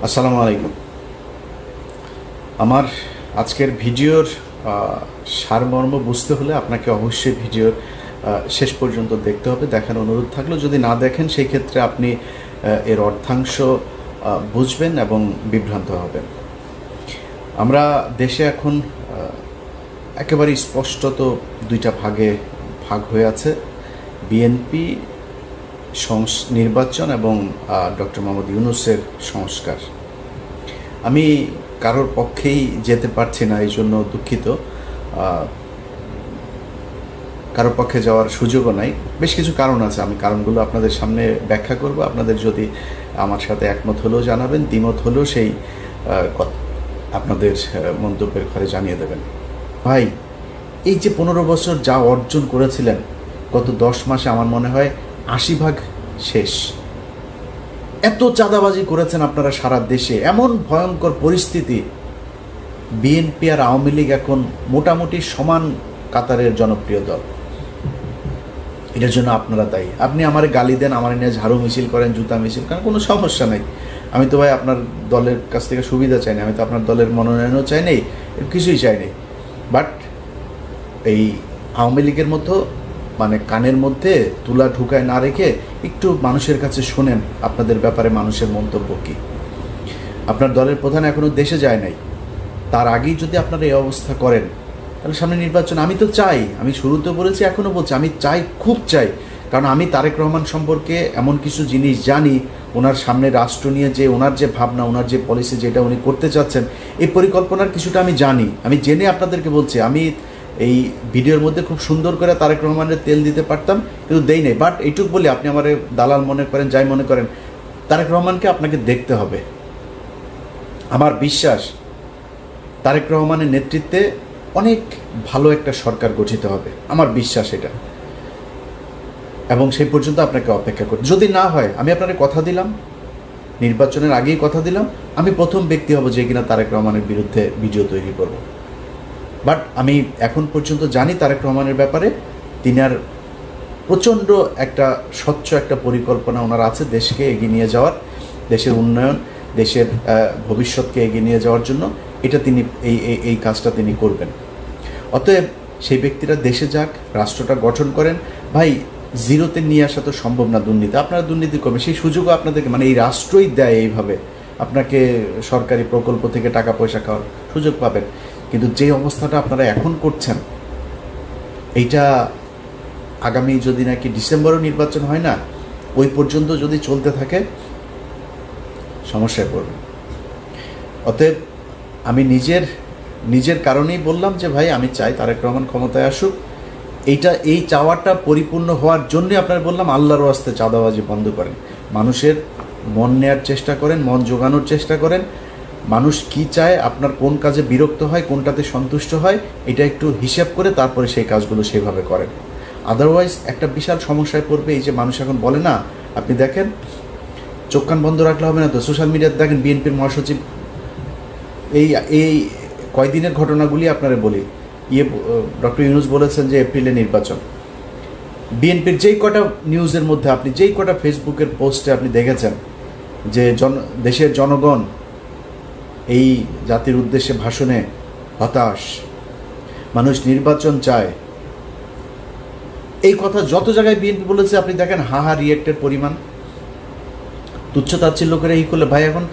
আসসালামু আলাইকুম। আমার আজকের ভিডিওর সারমর্ম বুঝতে হলে আপনাকে অবশ্যই ভিডিওর শেষ পর্যন্ত দেখতে হবে। দেখার অনুরোধ থাকলো, যদি না দেখেন সেই ক্ষেত্রে আপনি এর অর্থাংশ বুঝবেন এবং বিভ্রান্ত হবেন। আমরা দেশে এখন একেবারে স্পষ্টত দুইটা ভাগ হয়ে আছে, বিএনপি নির্বাচন এবং ডক্টর মোহাম্মদ ইউনূসের সংস্কার। আমি কারোর পক্ষেই যেতে পারছি না, এই জন্য দুঃখিত। কারোর পক্ষে যাওয়ার সুযোগও নাই। বেশ কিছু কারণ আছে, আমি কারণগুলো আপনাদের সামনে ব্যাখ্যা করব। আপনাদের যদি আমার সাথে একমত হলেও জানাবেন, দ্বিমত হলেও সেই আপনাদের মন্তব্যের ঘরে জানিয়ে দেবেন। ভাই, এই যে 15 বছর যা অর্জন করেছিলেন, গত 10 মাসে আমার মনে হয় 80% শেষ। এত চাঁদাবাজি করেছেন আপনারা সারা দেশে, এমন ভয়ঙ্কর পরিস্থিতি। বিএনপি আর আওয়ামী লীগ এখন মোটামুটি সমান কাতারের জনপ্রিয় দল। এটার জন্য আপনারা দায়ী। আপনি আমারে গালি দেন, আমার নিয়ে ঝাড়ু মিছিল করেন, জুতা মিছিল করেন, কোনো সমস্যা নেই। আমি তো ভাই আপনার দলের কাছ থেকে সুবিধা চাই না, আমি তো আপনার দলের মনোনয়নও চাই নেই, কিছুই চাই নেই। বাট এই আওয়ামী লীগের মতো মানে কানের মধ্যে তুলা ঢুকায় না রেখে একটু মানুষের কাছে শোনেন আপনাদের ব্যাপারে মানুষের মন্তব্য কী। আপনার দলের প্রধান এখনও দেশে যায় নাই, তার আগেই যদি আপনারা এই অবস্থা করেন, তাহলে সামনে নির্বাচন। আমি তো চাই, আমি শুরুতে বলেছি, এখনও বলছি, আমি চাই, খুব চাই। কারণ আমি তারেক রহমান সম্পর্কে এমন কিছু জিনিস জানি, ওনার সামনে রাষ্ট্র নিয়ে যে ওনার যে ভাবনা, ওনার যে পলিসি, যেটা উনি করতে চাচ্ছেন, এই পরিকল্পনার কিছুটা আমি জানি। আমি জেনে আপনাদেরকে বলছি। আমি এই ভিডিওর মধ্যে খুব সুন্দর করে তারেক রহমানের তেল দিতে পারতাম, কিন্তু দেই নাই। বাট এইটুকু বলি, আপনি আমার দালাল মনে করেন, যাই মনে করেন, তারেক রহমানকে আপনাকে দেখতে হবে। আমার বিশ্বাস তারেক রহমানের নেতৃত্বে অনেক ভালো একটা সরকার গঠিত হবে, আমার বিশ্বাস এটা। এবং সেই পর্যন্ত আপনাকে অপেক্ষা করি। যদি না হয়, আমি আপনার কথা দিলাম, নির্বাচনের আগেই কথা দিলাম, আমি প্রথম ব্যক্তি হব যে কিনা তারেক রহমানের বিরুদ্ধে ভিডিও তৈরি করব। বাট আমি এখন পর্যন্ত জানি তারেক রহমানের ব্যাপারে, তিনি আর প্রচণ্ড একটা স্বচ্ছ একটা পরিকল্পনা ওনার আছে দেশকে এগিয়ে নিয়ে যাওয়ার, দেশের উন্নয়ন, দেশের ভবিষ্যৎকে এগিয়ে নিয়ে যাওয়ার জন্য। এটা তিনি এই কাজটা তিনি করবেন। অতএব সেই ব্যক্তিরা দেশে যাক, রাষ্ট্রটা গঠন করেন। ভাই, জিরোতে নিয়ে আসা তো সম্ভব না দুর্নীতি। আপনারা দুর্নীতি করবেন, সেই সুযোগও আপনাদেরকে, মানে এই রাষ্ট্রই দেয় এইভাবে, আপনাকে সরকারি প্রকল্প থেকে টাকা পয়সা খাওয়ার সুযোগ পাবেন। কিন্তু যে অবস্থাটা আপনারা এখন করছেন, এইটা আগামী যদি নাকি ডিসেম্বরেও নির্বাচন হয় না, ওই পর্যন্ত যদি চলতে থাকে, সমস্যায় পড়বে। অতএব আমি নিজের কারণেই বললাম যে ভাই, আমি চাই তারেক রহমান ক্ষমতায় আসুক। এই চাওয়াটা পরিপূর্ণ হওয়ার জন্যে আপনার বললাম, আল্লাহর ওয়াস্তে চাঁদাবাজি বন্ধ করেন, মানুষের মন নেয়ার চেষ্টা করেন, মন জোগানোর চেষ্টা করেন। মানুষ কি চায়, আপনার কোন কাজে বিরক্ত হয়, কোনটাতে সন্তুষ্ট হয়, এটা একটু হিসাব করে তারপরে সেই কাজগুলো সেভাবে করেন। আদারওয়াইজ একটা বিশাল সমস্যায় পড়বে। এই যে মানুষ এখন বলে না, আপনি দেখেন, চোখ কান বন্ধ রাখলে হবে না তো। সোশ্যাল মিডিয়াতে দেখেন বিএনপির মহাসচিব, এই কয়দিনের ঘটনাগুলি আপনারা বলি, ডক্টর ইউনূস বলেছেন যে এপ্রিলে নির্বাচন। বিএনপির যেই কটা নিউজের মধ্যে, আপনি যেই কটা ফেসবুকের পোস্টে আপনি দেখেছেন যে দেশের জনগণ এই জাতির উদ্দেশ্যে ভাষণে হতাশ, মানুষ নির্বাচন চায়, এই কথা যত জায়গায় বিএনপি বলেছে, আপনি দেখেন হাহা রিয়েক্টের পরিমাণ। তুচ্ছতাচ্ছিল্য করে এই করলে, ভাই এখন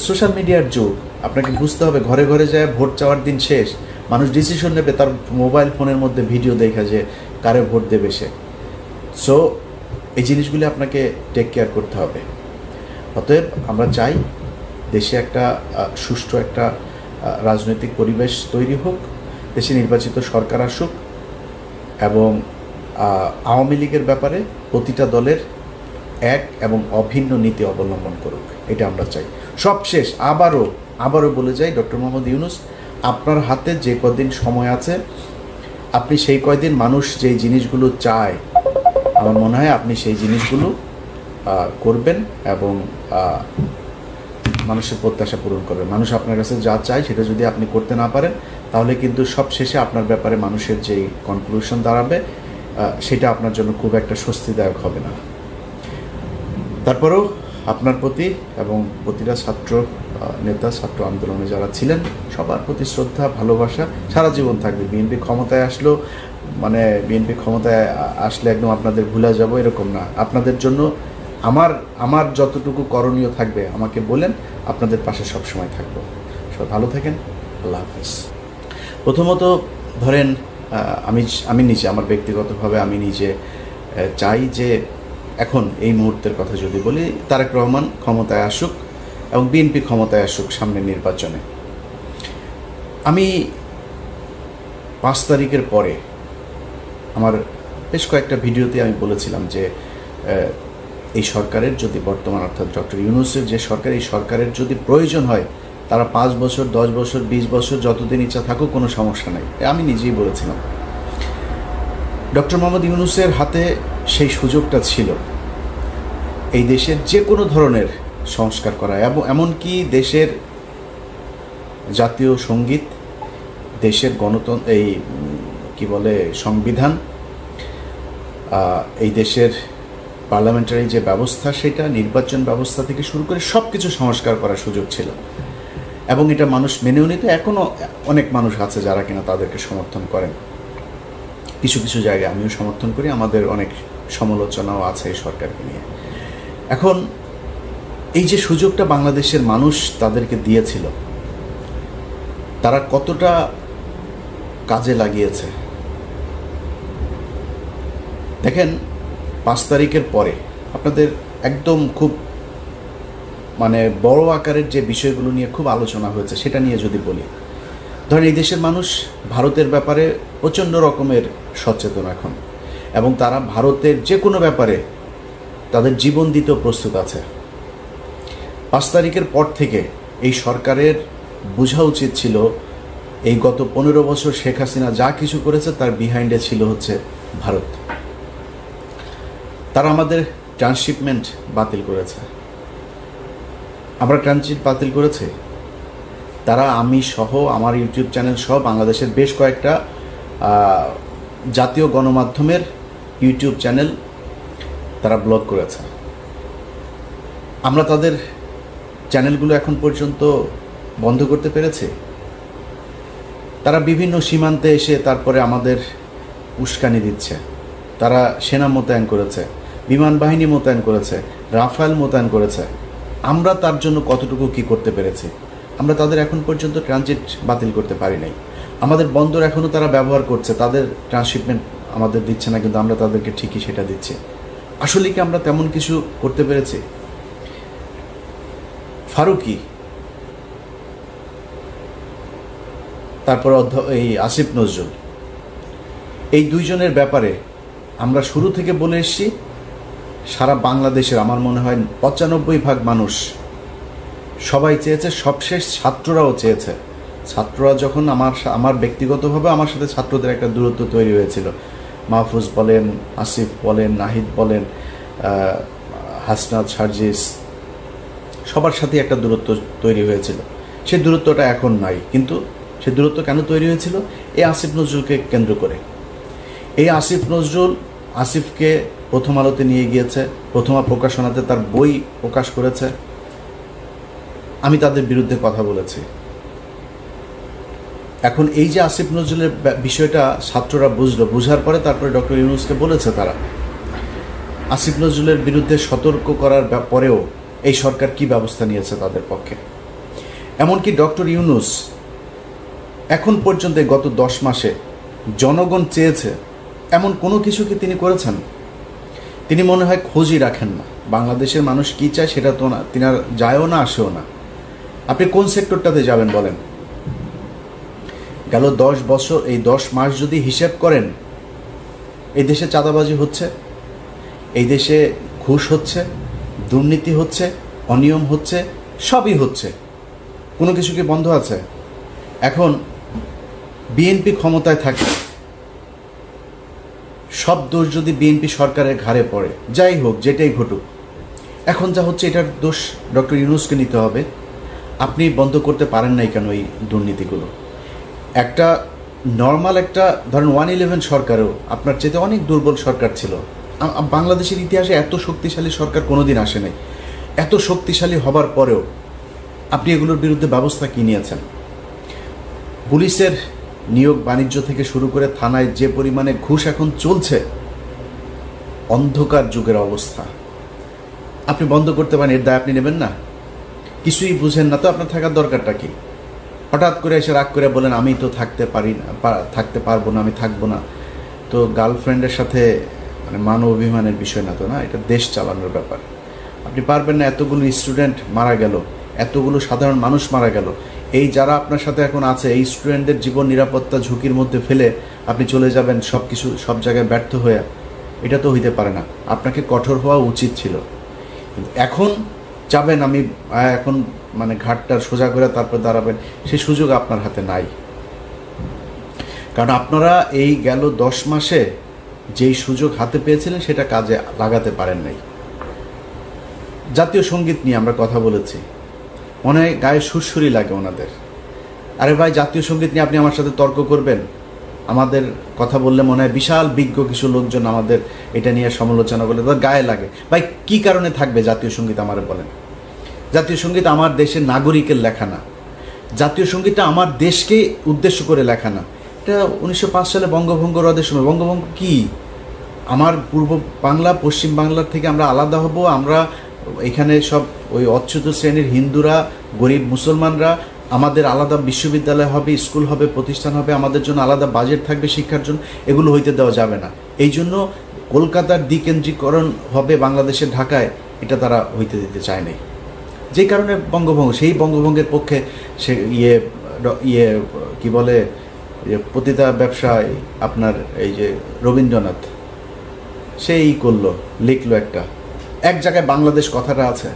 সোশ্যাল মিডিয়ার যুগ, আপনাকে বুঝতে হবে। ঘরে ঘরে যায় ভোট চাওয়ার দিন শেষ, মানুষ ডিসিশন নেবে তার মোবাইল ফোনের মধ্যে ভিডিও দেখা যে কারে ভোট দেবে সে। সো এই জিনিসগুলি আপনাকে টেক কেয়ার করতে হবে। অতএব আমরা চাই দেশে একটা সুষ্ঠু একটা রাজনৈতিক পরিবেশ তৈরি হোক, দেশে নির্বাচিত সরকার আসুক, এবং আওয়ামী লীগের ব্যাপারে প্রতিটা দলের এক এবং অভিন্ন নীতি অবলম্বন করুক, এটা আমরা চাই। সবশেষ আবারও বলে যাই, ডক্টর মোহাম্মদ ইউনূস, আপনার হাতে যে কদিন সময় আছে, আপনি সেই কয়দিন মানুষ যেই জিনিসগুলো চায়, আমার মনে হয় আপনি সেই জিনিসগুলো করবেন এবং মানুষের প্রত্যাশা পূরণ করবেন। মানুষ আপনার কাছে যা চায় সেটা যদি আপনি করতে না পারেন, তাহলে কিন্তু সব শেষে আপনার ব্যাপারে মানুষের যেই কনক্লুশন দাঁড়াবে, সেটা আপনার জন্য খুব একটা স্বস্তিদায়ক হবে না। তারপরেও আপনার প্রতি এবং প্রতিটা ছাত্র নেতা, ছাত্র আন্দোলনে যারা ছিলেন সবার প্রতি শ্রদ্ধা, ভালোবাসা সারা জীবন থাকবে। বিএনপি ক্ষমতায় আসলে একদম আপনাদের ভুলে যাব এরকম না। আপনাদের জন্য আমার যতটুকু করণীয় থাকবে আমাকে বলেন, আপনাদের পাশে সবসময় থাকবো। সব ভালো থাকেন, আল্লাহ হাফেজ। প্রথমত ধরেন আমি নিজে আমার ব্যক্তিগতভাবে আমি নিজে চাই যে এখন এই মুহূর্তের কথা যদি বলি, তারেক রহমান ক্ষমতায় আসুক এবং বিএনপি ক্ষমতায় আসুক সামনের নির্বাচনে। আমি 5 তারিখের পরে আমার বেশ কয়েকটা ভিডিওতে আমি বলেছিলাম যে এই সরকারের যদি বর্তমান অর্থাৎ ডক্টর ইউনূসের যে সরকার, এই সরকারের যদি প্রয়োজন হয় তারা 5 বছর, 10 বছর, 20 বছর যতদিন ইচ্ছা থাকুক, কোনো সমস্যা নাই। আমি নিজেই বলেছিলাম। ডক্টর মোহাম্মদ ইউনূসের হাতে সেই সুযোগটা ছিল এই দেশের যে কোনো ধরনের সংস্কার করা, এবং এমনকি দেশের জাতীয় সঙ্গীত, দেশের গণতন্ত্র, এই কি বলে সংবিধান, এই দেশের পার্লামেন্টারি যে ব্যবস্থা, সেটা নির্বাচন ব্যবস্থা থেকে শুরু করে সব কিছু সংস্কার করার সুযোগ ছিল, এবং এটা মানুষ মেনেও নিত। এখনও অনেক মানুষ আছে যারা কিনা তাদেরকে সমর্থন করেন। কিছু কিছু জায়গায় আমিও সমর্থন করি, আমাদের অনেক সমালোচনাও আছে এই সরকারকে নিয়ে। এখন এই যে সুযোগটা বাংলাদেশের মানুষ তাদেরকে দিয়েছিল, তারা কতটা কাজে লাগিয়েছে দেখেন। 5 তারিখের পরে আপনাদের একদম খুব বড় আকারের যে বিষয়গুলো নিয়ে খুব আলোচনা হয়েছে সেটা নিয়ে যদি বলি, ধরেন এই দেশের মানুষ ভারতের ব্যাপারে প্রচণ্ড রকমের সচেতন এখন, এবং তারা ভারতের যে কোনো ব্যাপারে তাদের জীবন দিতেও প্রস্তুত আছে। 5 তারিখের পর থেকে এই সরকারের বোঝা উচিত ছিল এই গত 15 বছর শেখ হাসিনা যা কিছু করেছে তার বিহাইন্ডে ছিল হচ্ছে ভারত। তারা আমাদের ট্রান্সশিপমেন্ট বাতিল করেছে, আমরা ট্রানজিট বাতিল করেছি। তারা আমি সহ, আমার ইউটিউব চ্যানেল সহ বাংলাদেশের বেশ কয়েকটা জাতীয় গণমাধ্যমের ইউটিউব চ্যানেল তারা ব্লক করেছে। আমরা তাদের চ্যানেলগুলো এখন পর্যন্ত বন্ধ করতে পেরেছি। তারা বিভিন্ন সীমান্তে এসে তারপরে আমাদের উস্কানি দিচ্ছে। তারা সেনা মোতায়েন করেছে, বিমান বাহিনী মোতায়েন করেছে, রাফায়েল মোতায়েন করেছে। আমরা তার জন্য কতটুকু কি করতে পেরেছি? আমরা তাদের এখন পর্যন্ত ট্রানজিট বাতিল করতে পারি নাই। আমাদের বন্দর এখনও তারা ব্যবহার করছে, তাদের ট্রান্সশিপমেন্ট আমাদের দিচ্ছে না, কিন্তু আমরা তাদেরকে ঠিকই সেটা দিচ্ছি। আসলে কি আমরা তেমন কিছু করতে পেরেছি? ফারুকি, তারপর এই আসিফ নজরুল, এই দুইজনের ব্যাপারে আমরা শুরু থেকে বলে এসেছি। সারা বাংলাদেশের আমার মনে হয় 95% মানুষ সবাই চেয়েছে, সবশেষ ছাত্ররাও চেয়েছে। ছাত্ররা যখন আমার ব্যক্তিগতভাবে আমার সাথে ছাত্রদের একটা দূরত্ব তৈরি হয়েছিল, মাহফুজ বলেন, আসিফ বলেন, নাহিদ বলেন, হাসনাত, সার্জিস, সবার সাথে একটা দূরত্ব তৈরি হয়েছিল। সেই দূরত্বটা এখন নাই, কিন্তু সেই দূরত্ব কেন তৈরি হয়েছিল? এই আসিফ নজরুলকে কেন্দ্র করে। এই আসিফ নজরুল আসিফকে প্রথম আলোতে নিয়ে গিয়েছে, প্রথমা প্রকাশনাতে তার বই প্রকাশ করেছে। আমি তাদের বিরুদ্ধে কথা বলেছি। এখন এই যে আসিফ নজরুলের বিষয়টা ছাত্ররা বুঝলো, বুঝার পরে তারপরে ডক্টর ইউনূসকে বলেছে তারা। আসিফ নজরুলের বিরুদ্ধে সতর্ক করার পরেও এই সরকার কি ব্যবস্থা নিয়েছে তাদের পক্ষে? এমনকি ডক্টর ইউনূস এখন পর্যন্ত গত 10 মাসে জনগণ চেয়েছে এমন কোনো কিছু কি তিনি করেছেন? তিনি মনে হয় খোঁজই রাখেন না। বাংলাদেশের মানুষ কি চায় সেটা তো না, তিনি আর যায়ও না, আসেও না। আপনি কোন সেক্টরটাতে যাবেন বলেন? গেল 10 বছর, এই 10 মাস যদি হিসেব করেন, এই দেশে চাঁদাবাজি হচ্ছে, এই দেশে ঘুষ হচ্ছে, দুর্নীতি হচ্ছে, অনিয়ম হচ্ছে, সবই হচ্ছে। কোনো কিছু কি বন্ধ আছে? এখন বিএনপি ক্ষমতায় থাকে, সব দোষ যদি বিএনপি সরকারের ঘাড়ে পড়ে, যাই হোক, যেটাই ঘটুক, এখন যা হচ্ছে এটার দোষ ডক্টর ইউনূসকে নিতে হবে। আপনি বন্ধ করতে পারেন নাই কেন এই দুর্নীতিগুলো? একটা নর্মাল একটা ধরেন 111 সরকারও আপনার চেয়ে অনেক দুর্বল সরকার ছিল। বাংলাদেশের ইতিহাসে এত শক্তিশালী সরকার কোনোদিন আসে নাই। এত শক্তিশালী হবার পরেও আপনি এগুলোর বিরুদ্ধে ব্যবস্থা কি নিয়েছেন? পুলিশের নিয়োগ বাণিজ্য থেকে শুরু করে থানায় যে পরিমাণে ঘুষ এখন চলছে, অন্ধকার যুগের অবস্থা। আপনি বন্ধ করতে পারেন, এর দায় আপনি নেবেন না? কিছুই বুঝেন না তো আপনার থাকার দরকারটা কি? হঠাৎ করে এসে রাগ করে বলেন আমি তো থাকতে পারি না, থাকতে পারবো না, আমি থাকবো না। তো গার্লফ্রেন্ডের সাথে মানে মান অভিমানের বিষয় না তো, না, এটা দেশ চালানোর ব্যাপার। আপনি পারবেন না। এতগুলো স্টুডেন্ট মারা গেল, এতগুলো সাধারণ মানুষ মারা গেল, এই যারা আপনার সাথে এখন আছে এই স্টুডেন্টদের জীবন নিরাপত্তা ঝুঁকির মধ্যে ফেলে আপনি চলে যাবেন সব কিছু সব জায়গায় ব্যর্থ হয়ে। এটা তো হইতে পারে না। আপনাকে কঠোর হওয়া উচিত ছিল। এখন যাবেন, আমি এখন মানে ঘাটটার সোজা করে তারপর দাঁড়াবেন, সেই সুযোগ আপনার হাতে নাই। কারণ আপনারা এই গেল 10 মাসে যেই সুযোগ হাতে পেয়েছিলেন সেটা কাজে লাগাতে পারেন নাই। জাতীয় সঙ্গীত নিয়ে আমরা কথা বলেছি, মনে হয় গায়ে সুরসুরি লাগে ওনাদের। আরে ভাই, জাতীয় সঙ্গীত নিয়ে আপনি আমার সাথে তর্ক করবেন? আমাদের কথা বললে মনে হয় বিশাল বিজ্ঞ কিছু লোকজন আমাদের এটা নিয়ে সমালোচনা করলে তাদের গায়ে লাগে। ভাই, কি কারণে থাকবে জাতীয় সঙ্গীত আমারে বলেন? জাতীয় সঙ্গীত আমার দেশের নাগরিকের লেখা না। জাতীয় সঙ্গীতটা আমার দেশকে উদ্দেশ্য করে লেখা না। এটা 1905 সালে বঙ্গভঙ্গ রদের সময়। বঙ্গভঙ্গ কি? আমার পূর্ব বাংলা পশ্চিম বাংলার থেকে আমরা আলাদা হব, আমরা এখানে সব ওই অচ্যুত শ্রেণীর হিন্দুরা, গরিব মুসলমানরা, আমাদের আলাদা বিশ্ববিদ্যালয় হবে, স্কুল হবে, প্রতিষ্ঠান হবে, আমাদের জন্য আলাদা বাজেট থাকবে শিক্ষার জন্য, এগুলো হইতে দেওয়া যাবে না। এই জন্য কলকাতার দ্বিকেন্দ্রীকরণ হবে বাংলাদেশের ঢাকায়, এটা তারা হইতে দিতে চায় নাই। যে কারণে বঙ্গভঙ্গ, সেই বঙ্গভঙ্গের পক্ষে সে কি বলে পতিতা ব্যবসায় আপনার এই যে রবীন্দ্রনাথ সেই করলো, লিখলো এক জায়গায় বাংলাদেশ কথাটা আছে,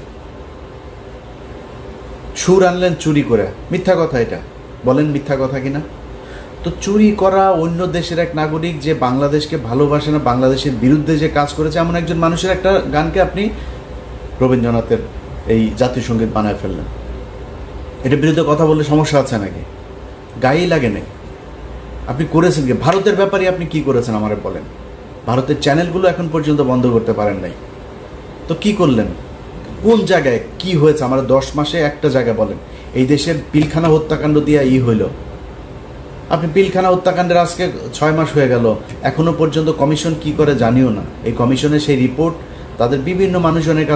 সুর আনলেন চুরি করে। মিথ্যা কথা, এটা বলেন মিথ্যা কথা কিনা? তো চুরি করা অন্য দেশের এক নাগরিক যে বাংলাদেশকে ভালোবাসে না, বাংলাদেশের বিরুদ্ধে যে কাজ করেছে এমন একজন মানুষের একটা গানকে আপনি রবীন্দ্রনাথের এই জাতীয় সঙ্গীত বানায় ফেললেন। এটার বিরুদ্ধে কথা বললে সমস্যা আছে নাকি? গায়েই লাগে নাকি? আপনি করেছেন কি? ভারতের ব্যাপারে আপনি কি করেছেন আমারে বলেন? ভারতের চ্যানেলগুলো এখন পর্যন্ত বন্ধ করতে পারেন নাই। তো কি করলেন? কোন জায়গায় কি হয়েছে আমার 10 মাসে একটা জায়গা বলেন। এই দেশের পিলখানা হত্যাকাণ্ড দিয়ে হইল। আপনি পিলখানা হত্যাকাণ্ডের আজকে 6 মাস হয়ে গেল, এখনো পর্যন্ত কমিশন কি করে জানিও না। এই কমিশনের সেই রিপোর্ট তাদের বিভিন্ন মানুষজনের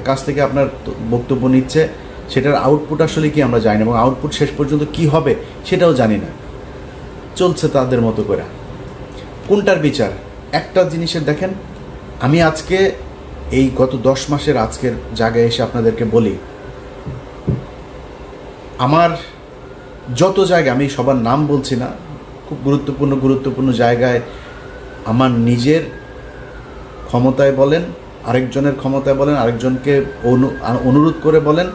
কাছ থেকে আপনার বক্তব্য নিচ্ছে, সেটার আউটপুট আসলে কি আমরা জানি না, এবং আউটপুট শেষ পর্যন্ত কি হবে সেটাও জানি না। চলছে তাদের মতো করে। কোনটার বিচার? একটা জিনিসের দেখেন, আমি আজকে এই গত 10 মাসের আজকের জায়গায় এসে আপনাদেরকে বলি, আমার যত জায়গায়, আমি সবার নাম বলছি না, খুব গুরুত্বপূর্ণ জায়গায় আমার নিজের ক্ষমতায় বলেন, আরেকজনের ক্ষমতায় বলেন, আরেকজনকে অনুরোধ করে বলেন,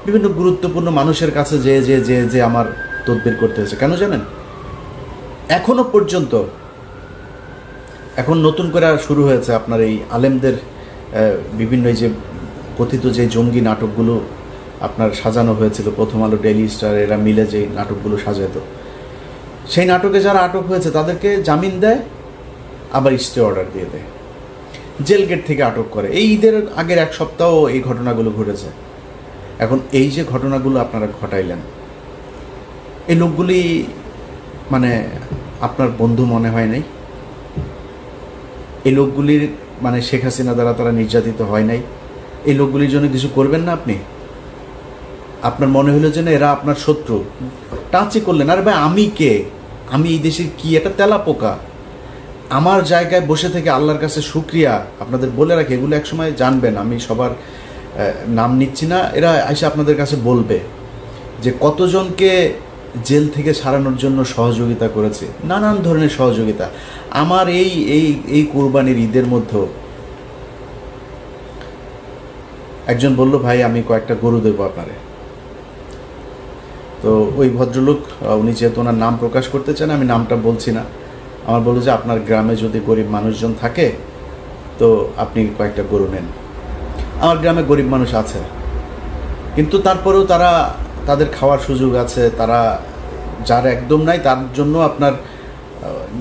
বিভিন্ন গুরুত্বপূর্ণ মানুষের কাছে যে আমার তদবির করতে হয়েছে। কেন জানেন? এখনো পর্যন্ত, এখন নতুন করে শুরু হয়েছে আপনার এই আলেমদের বিভিন্ন এই যে কথিত যে জঙ্গি নাটকগুলো আপনার সাজানো হয়েছিল, প্রথম আলো, ডেইলি স্টার, এরা মিলে যে নাটকগুলো সাজাতো, সেই নাটকে যারা আটক হয়েছে তাদেরকে জামিন দেয়, আবার স্টে অর্ডার দিয়ে দেয়, জেল গেট থেকে আটক করে। এই ঈদের আগের 1 সপ্তাহ এই ঘটনাগুলো ঘটেছে। এখন এই যে ঘটনাগুলো আপনারা ঘটাইলেন, এই লোকগুলি মানে আপনার বন্ধু মনে হয় নাই? এই লোকগুলির মানে শেখ হাসিনা দ্বারা তারা নির্যাতিত হয় নাই? এই লোকগুলির জন্য কিছু করবেন না আপনি? আপনার মনে হলো যে না এরা আপনার শত্রু, টাচই করলেন। আরে ভাই, আমি কে? আমি এই দেশের কি একটা তেলা পোকা? আমার জায়গায় বসে থেকে আল্লাহর কাছে শুকরিয়া আপনাদের বলে রাখি, এগুলো একসময় জানবেন। আমি সবার নাম নিচ্ছি না, এরা এসে আপনাদের কাছে বলবে যে কতজনকে জেল থেকে ছাড়ানোর জন্য সহযোগিতা করেছে, নানান ধরনের সহযোগিতা। আমার এই কোরবানির ঈদের মধ্যে একজন বলল, ভাই আমি কয়েকটা গরু দেবো আপনারে। তো ওই ভদ্রলোক, উনি যেহেতু ওনার নাম প্রকাশ করতে চান, আমি নামটা বলছি না, আমার বললো যে আপনার গ্রামে যদি গরিব মানুষজন থাকে তো আপনি কয়েকটা গরু নেন। আমার গ্রামে গরিব মানুষ আছে, কিন্তু তারপরেও তাদের খাওয়ার সুযোগ আছে। তারা যার একদম নাই তার জন্য আপনার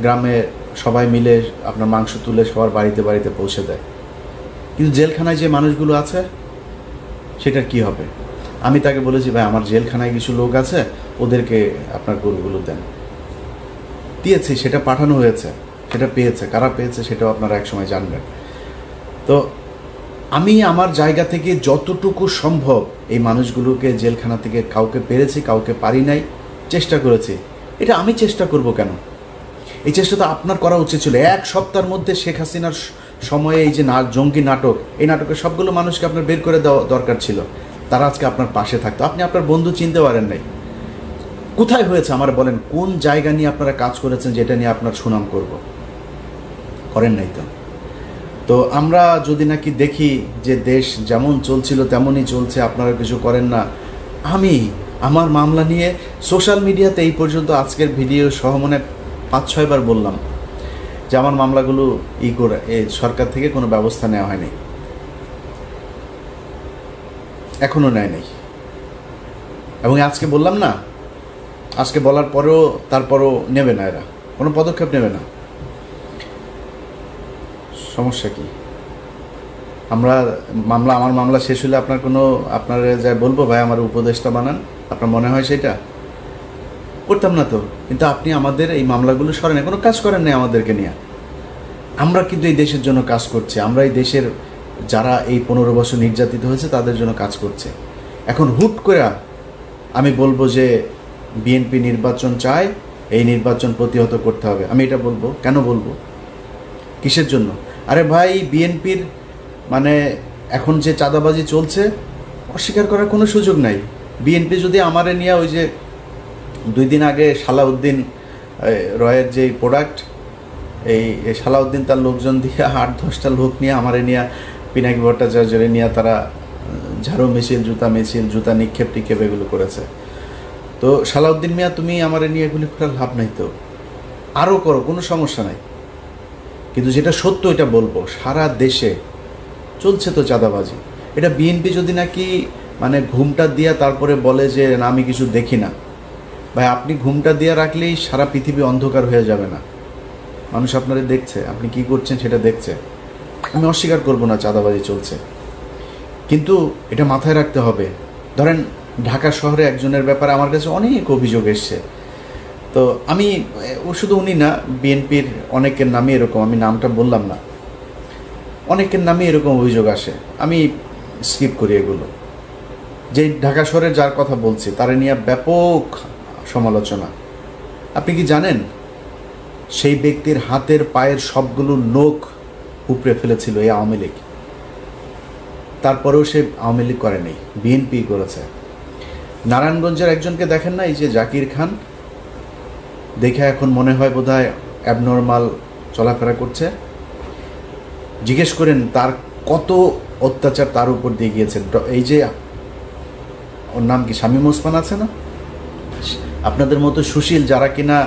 গ্রামে সবাই মিলে আপনার মাংস তুলে সবার বাড়িতে বাড়িতে পৌঁছে দেয়। কিন্তু জেলখানায় যে মানুষগুলো আছে সেটার কি হবে? আমি তাকে বলেছি, ভাই আমার জেলখানায় কিছু লোক আছে, ওদেরকে আপনার গরুগুলো দেন। দিয়েছি, সেটা পাঠানো হয়েছে, সেটা পেয়েছে। কারা পেয়েছে সেটাও আপনারা একসময় জানবেন। তো আমি আমার জায়গা থেকে যতটুকু সম্ভব এই মানুষগুলোকে জেলখানা থেকে, কাউকে পেরেছি, কাউকে পারি নাই, চেষ্টা করেছি। এটা আমি চেষ্টা করব কেন? এই চেষ্টা তো আপনার করা উচিত ছিল। এক সপ্তাহের মধ্যে শেখ হাসিনার সময়ে এই যে জঙ্গি নাটক, এই নাটকের সবগুলো মানুষকে আপনার বের করে দেওয়া দরকার ছিল। তারা আজকে আপনার পাশে থাকতো। আপনি আপনার বন্ধু চিনতে পারেন নাই। কোথায় হয়েছে আমার বলেন? কোন জায়গা নিয়ে আপনারা কাজ করেছেন যেটা নিয়ে আপনার সুনাম করব? করেন নাই তো। তো আমরা যদি নাকি দেখি যে দেশ যেমন চলছিল তেমনই চলছে, আপনারা কিছু করেন না। আমি আমার মামলা নিয়ে সোশ্যাল মিডিয়াতে এই পর্যন্ত আজকের ভিডিও সহ মনে 5-6 বার বললাম যে আমার মামলাগুলো করে সরকার থেকে কোনো ব্যবস্থা নেওয়া হয়নি, এখনও নেয় নাই। এবং আজকে বললাম না, আজকে বলার পরেও তারপরও নেবে না, এরা কোনো পদক্ষেপ নেবে না। সমস্যা কি? আমার মামলা শেষ হলে আপনার যা বলবো, ভাই আমার উপদেশটা বানান, আপনার মনে হয় সেটা করতাম না তো। কিন্তু আপনি আমাদের এই মামলাগুলো সরেন, কোনো কাজ করেন নাই আমাদেরকে নিয়ে। আমরা কিন্তু এই দেশের জন্য কাজ করছি। আমরা এই দেশের যারা এই 15 বছর নির্যাতিত হয়েছে তাদের জন্য কাজ করছে। এখন হুট করে আমি বলবো যে বিএনপি নির্বাচন চায়, এই নির্বাচন প্রতিহত করতে হবে, আমি এটা বলবো? কেন বলবো? কিসের জন্য? আরে ভাই, বিএনপির মানে এখন যে চাঁদাবাজি চলছে, অস্বীকার করার কোনো সুযোগ নাই। বিএনপি যদি আমারে নিয়ে ওই যে 2 দিন আগে সালাউদ্দিন রয়ের যে প্রোডাক্ট, এই সালাউদ্দিন তার লোকজন দিয়ে 8-10টা লোক নিয়ে আমারে নিয়ে, পিনাকি ভট্টাচার্যরে নিয়ে তারা ঝাড়ু মিছিল, জুতা নিক্ষেপ টিক্ষেপ এগুলো করেছে। তো সালাউদ্দিন মিয়া, তুমি আমারে নিয়ে এগুলি করার লাভ নাই তো, আরও করো, কোনো সমস্যা নাই। কিন্তু যেটা সত্য এটা বলবো, সারা দেশে চলছে তো চাঁদাবাজি। এটা বিএনপি যদি নাকি মানে ঘুমটা দিয়া তারপরে বলে যে না আমি কিছু দেখি না, ভাই আপনি ঘুমটা দিয়ে রাখলেই সারা পৃথিবী অন্ধকার হয়ে যাবে না? মানুষ আপনারা দেখছে, আপনি কি করছেন সেটা দেখছে। আমি অস্বীকার করব না চাঁদাবাজি চলছে, কিন্তু এটা মাথায় রাখতে হবে। ধরেন ঢাকা শহরে একজনের ব্যাপারে আমার কাছে অনেক অভিযোগ এসছে। তো আমি শুধু উনি না, বিএনপির অনেকের নামে এরকম, আমি নামটা বললাম না, অনেকের নামে এরকম অভিযোগ আসে। আমি স্কিপ করি এগুলো। যে ঢাকা শহরের যার কথা বলছি তারা নিয়ে ব্যাপক সমালোচনা। আপনি কি জানেন সেই ব্যক্তির হাতের পায়ের সবগুলো নখ উপড়ে ফেলেছিল এই আওয়ামী লীগ? তারপরেও সে আওয়ামী লীগ করে নেই, বিএনপি করেছে। নারায়ণগঞ্জের একজনকে দেখেন না, এই যে জাকির খান, দেখে এখন মনে হয় বোধহয় অ্যাবনর্মাল চলাফেরা করছে। জিজ্ঞেস করেন তার কত অত্যাচার তার উপর দিয়ে গিয়েছে। এই যে ওর নাম কি, শামীম ওসমান আছে না, আপনাদের মতো সুশীল যারা কিনা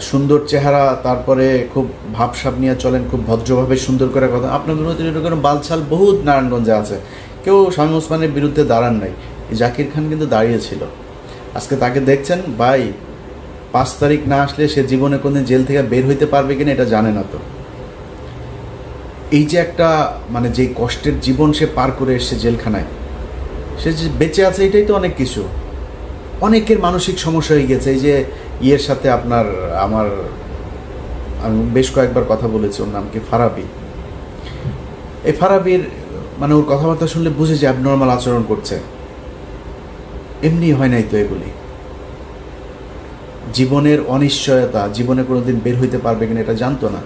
সুন্দর চেহারা, তারপরে খুব ভাবসাব নিয়ে চলেন, খুব ভদ্রভাবে সুন্দর করে কথা, আপনাদের মতো এরকম বালছাল বহুত নারায়ণগঞ্জে আছে। কেউ শামীম ওসমানের বিরুদ্ধে দাঁড়ান নাই। জাকির খান কিন্তু দাঁড়িয়েছিল। আজকে তাকে দেখছেন, ভাই 5 তারিখ না আসলে সে জীবনে কোনদিন জেল থেকে বের হইতে পারবে কিনা এটা জানে না। তো এই যে একটা মানে যে কষ্টের জীবন সে পার করে এসছে জেলখানায়, সে যে বেঁচে আছে এটাই তো অনেক কিছু। অনেকের মানসিক সমস্যা হয়ে গেছে। এই যে ইয়ের সাথে আমি বেশ কয়েকবার কথা বলেছি, ওর নাম কি, ফারাবি। এই ফারাবির মানে ওর কথাবার্তা শুনলে বুঝে যে অ্যাবনর্মাল আচরণ করছে। এমনি হয় নাই তো এগুলি। জীবনের অনিশ্চয়তা, জীবনে কোনোদিন বের হইতে পারবে কিনা এটা জানতো না।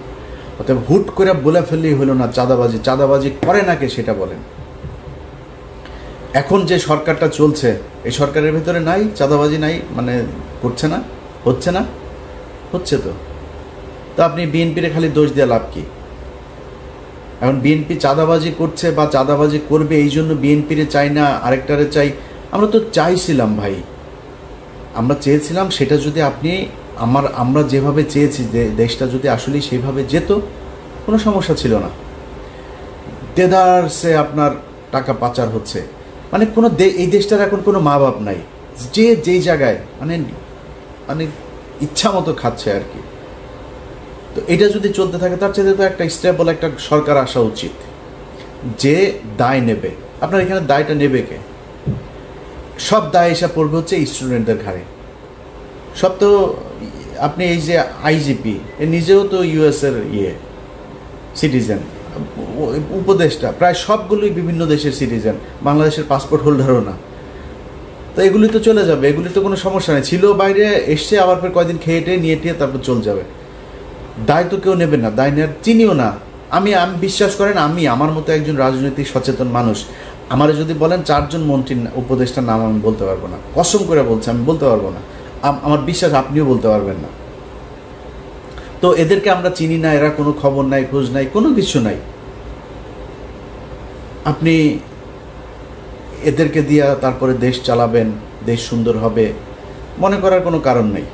অতএব হুট করে বলে ফেললেই হলো না চাঁদাবাজি করে না কে সেটা বলেন। এখন যে সরকারটা চলছে, এই সরকারের ভেতরে নাই চাঁদাবাজি, নাই মানে করছে না, হচ্ছে না, হচ্ছে তো। তো আপনি বিএনপির খালি দোষ দিয়ে লাভ কি? এখন বিএনপি চাঁদাবাজি করছে বা চাঁদাবাজি করবে এই জন্য বিএনপিরে চাই না, আরেকটারে চাই। আমরা তো চাইছিলাম ভাই, আমরা চেয়েছিলাম সেটা যদি আপনি আমরা যেভাবে চেয়েছি যে দেশটা যদি আসলে সেইভাবে যেত, কোনো সমস্যা ছিল না। দেদারসে আপনার টাকা পাচার হচ্ছে, মানে কোনো এই দেশটার এখন কোনো মা বাপ নাই, যে যেই জায়গায় মানে ইচ্ছা মতো খাচ্ছে আর কি। তো এটা যদি চলতে থাকে তার চেয়ে তো একটা স্টেবল একটা সরকার আসা উচিত যে দায় নেবে। আপনার এখানে দায়টা নেবে কে? সব দায় এসে পড়বে হচ্ছে স্টুডেন্টদের ঘাড়ে। সব তো আপনি এই যে আইজিপি এ নিজেও তো ইউএসের সিটিজেন, উপদেষ্টা প্রায় সবগুলোই বিভিন্ন দেশের সিটিজেন, বাংলাদেশের পাসপোর্ট হোল্ডারও না। তো এগুলি তো চলে যাবে, এগুলি তো কোনো সমস্যা নেই। ছিল বাইরে, এসছে, আবার ফের কয়দিন খেয়ে টেয়ে নিয়ে টিয়ে তারপর চলে যাবে। দায় তো কেউ নেবে না, দায় নেওয়ার চিনিও না। আমি বিশ্বাস করেন, আমার মতো একজন রাজনৈতিক সচেতন মানুষ, আমার যদি বলেন 4 জন মন্ত্রীর উপদেষ্টার নাম আমি বলতে পারবো না, কসম করে বলছি আমি বলতে পারবো না। আমার বিশ্বাস আপনিও বলতে পারবেন না। তো এদেরকে আমরা চিনি না, এরা কোনো খবর নাই, খোঁজ নাই, কোনো কিছু নাই। আপনি এদেরকে দিয়া তারপরে দেশ চালাবেন, দেশ সুন্দর হবে মনে করার কোনো কারণ নেই।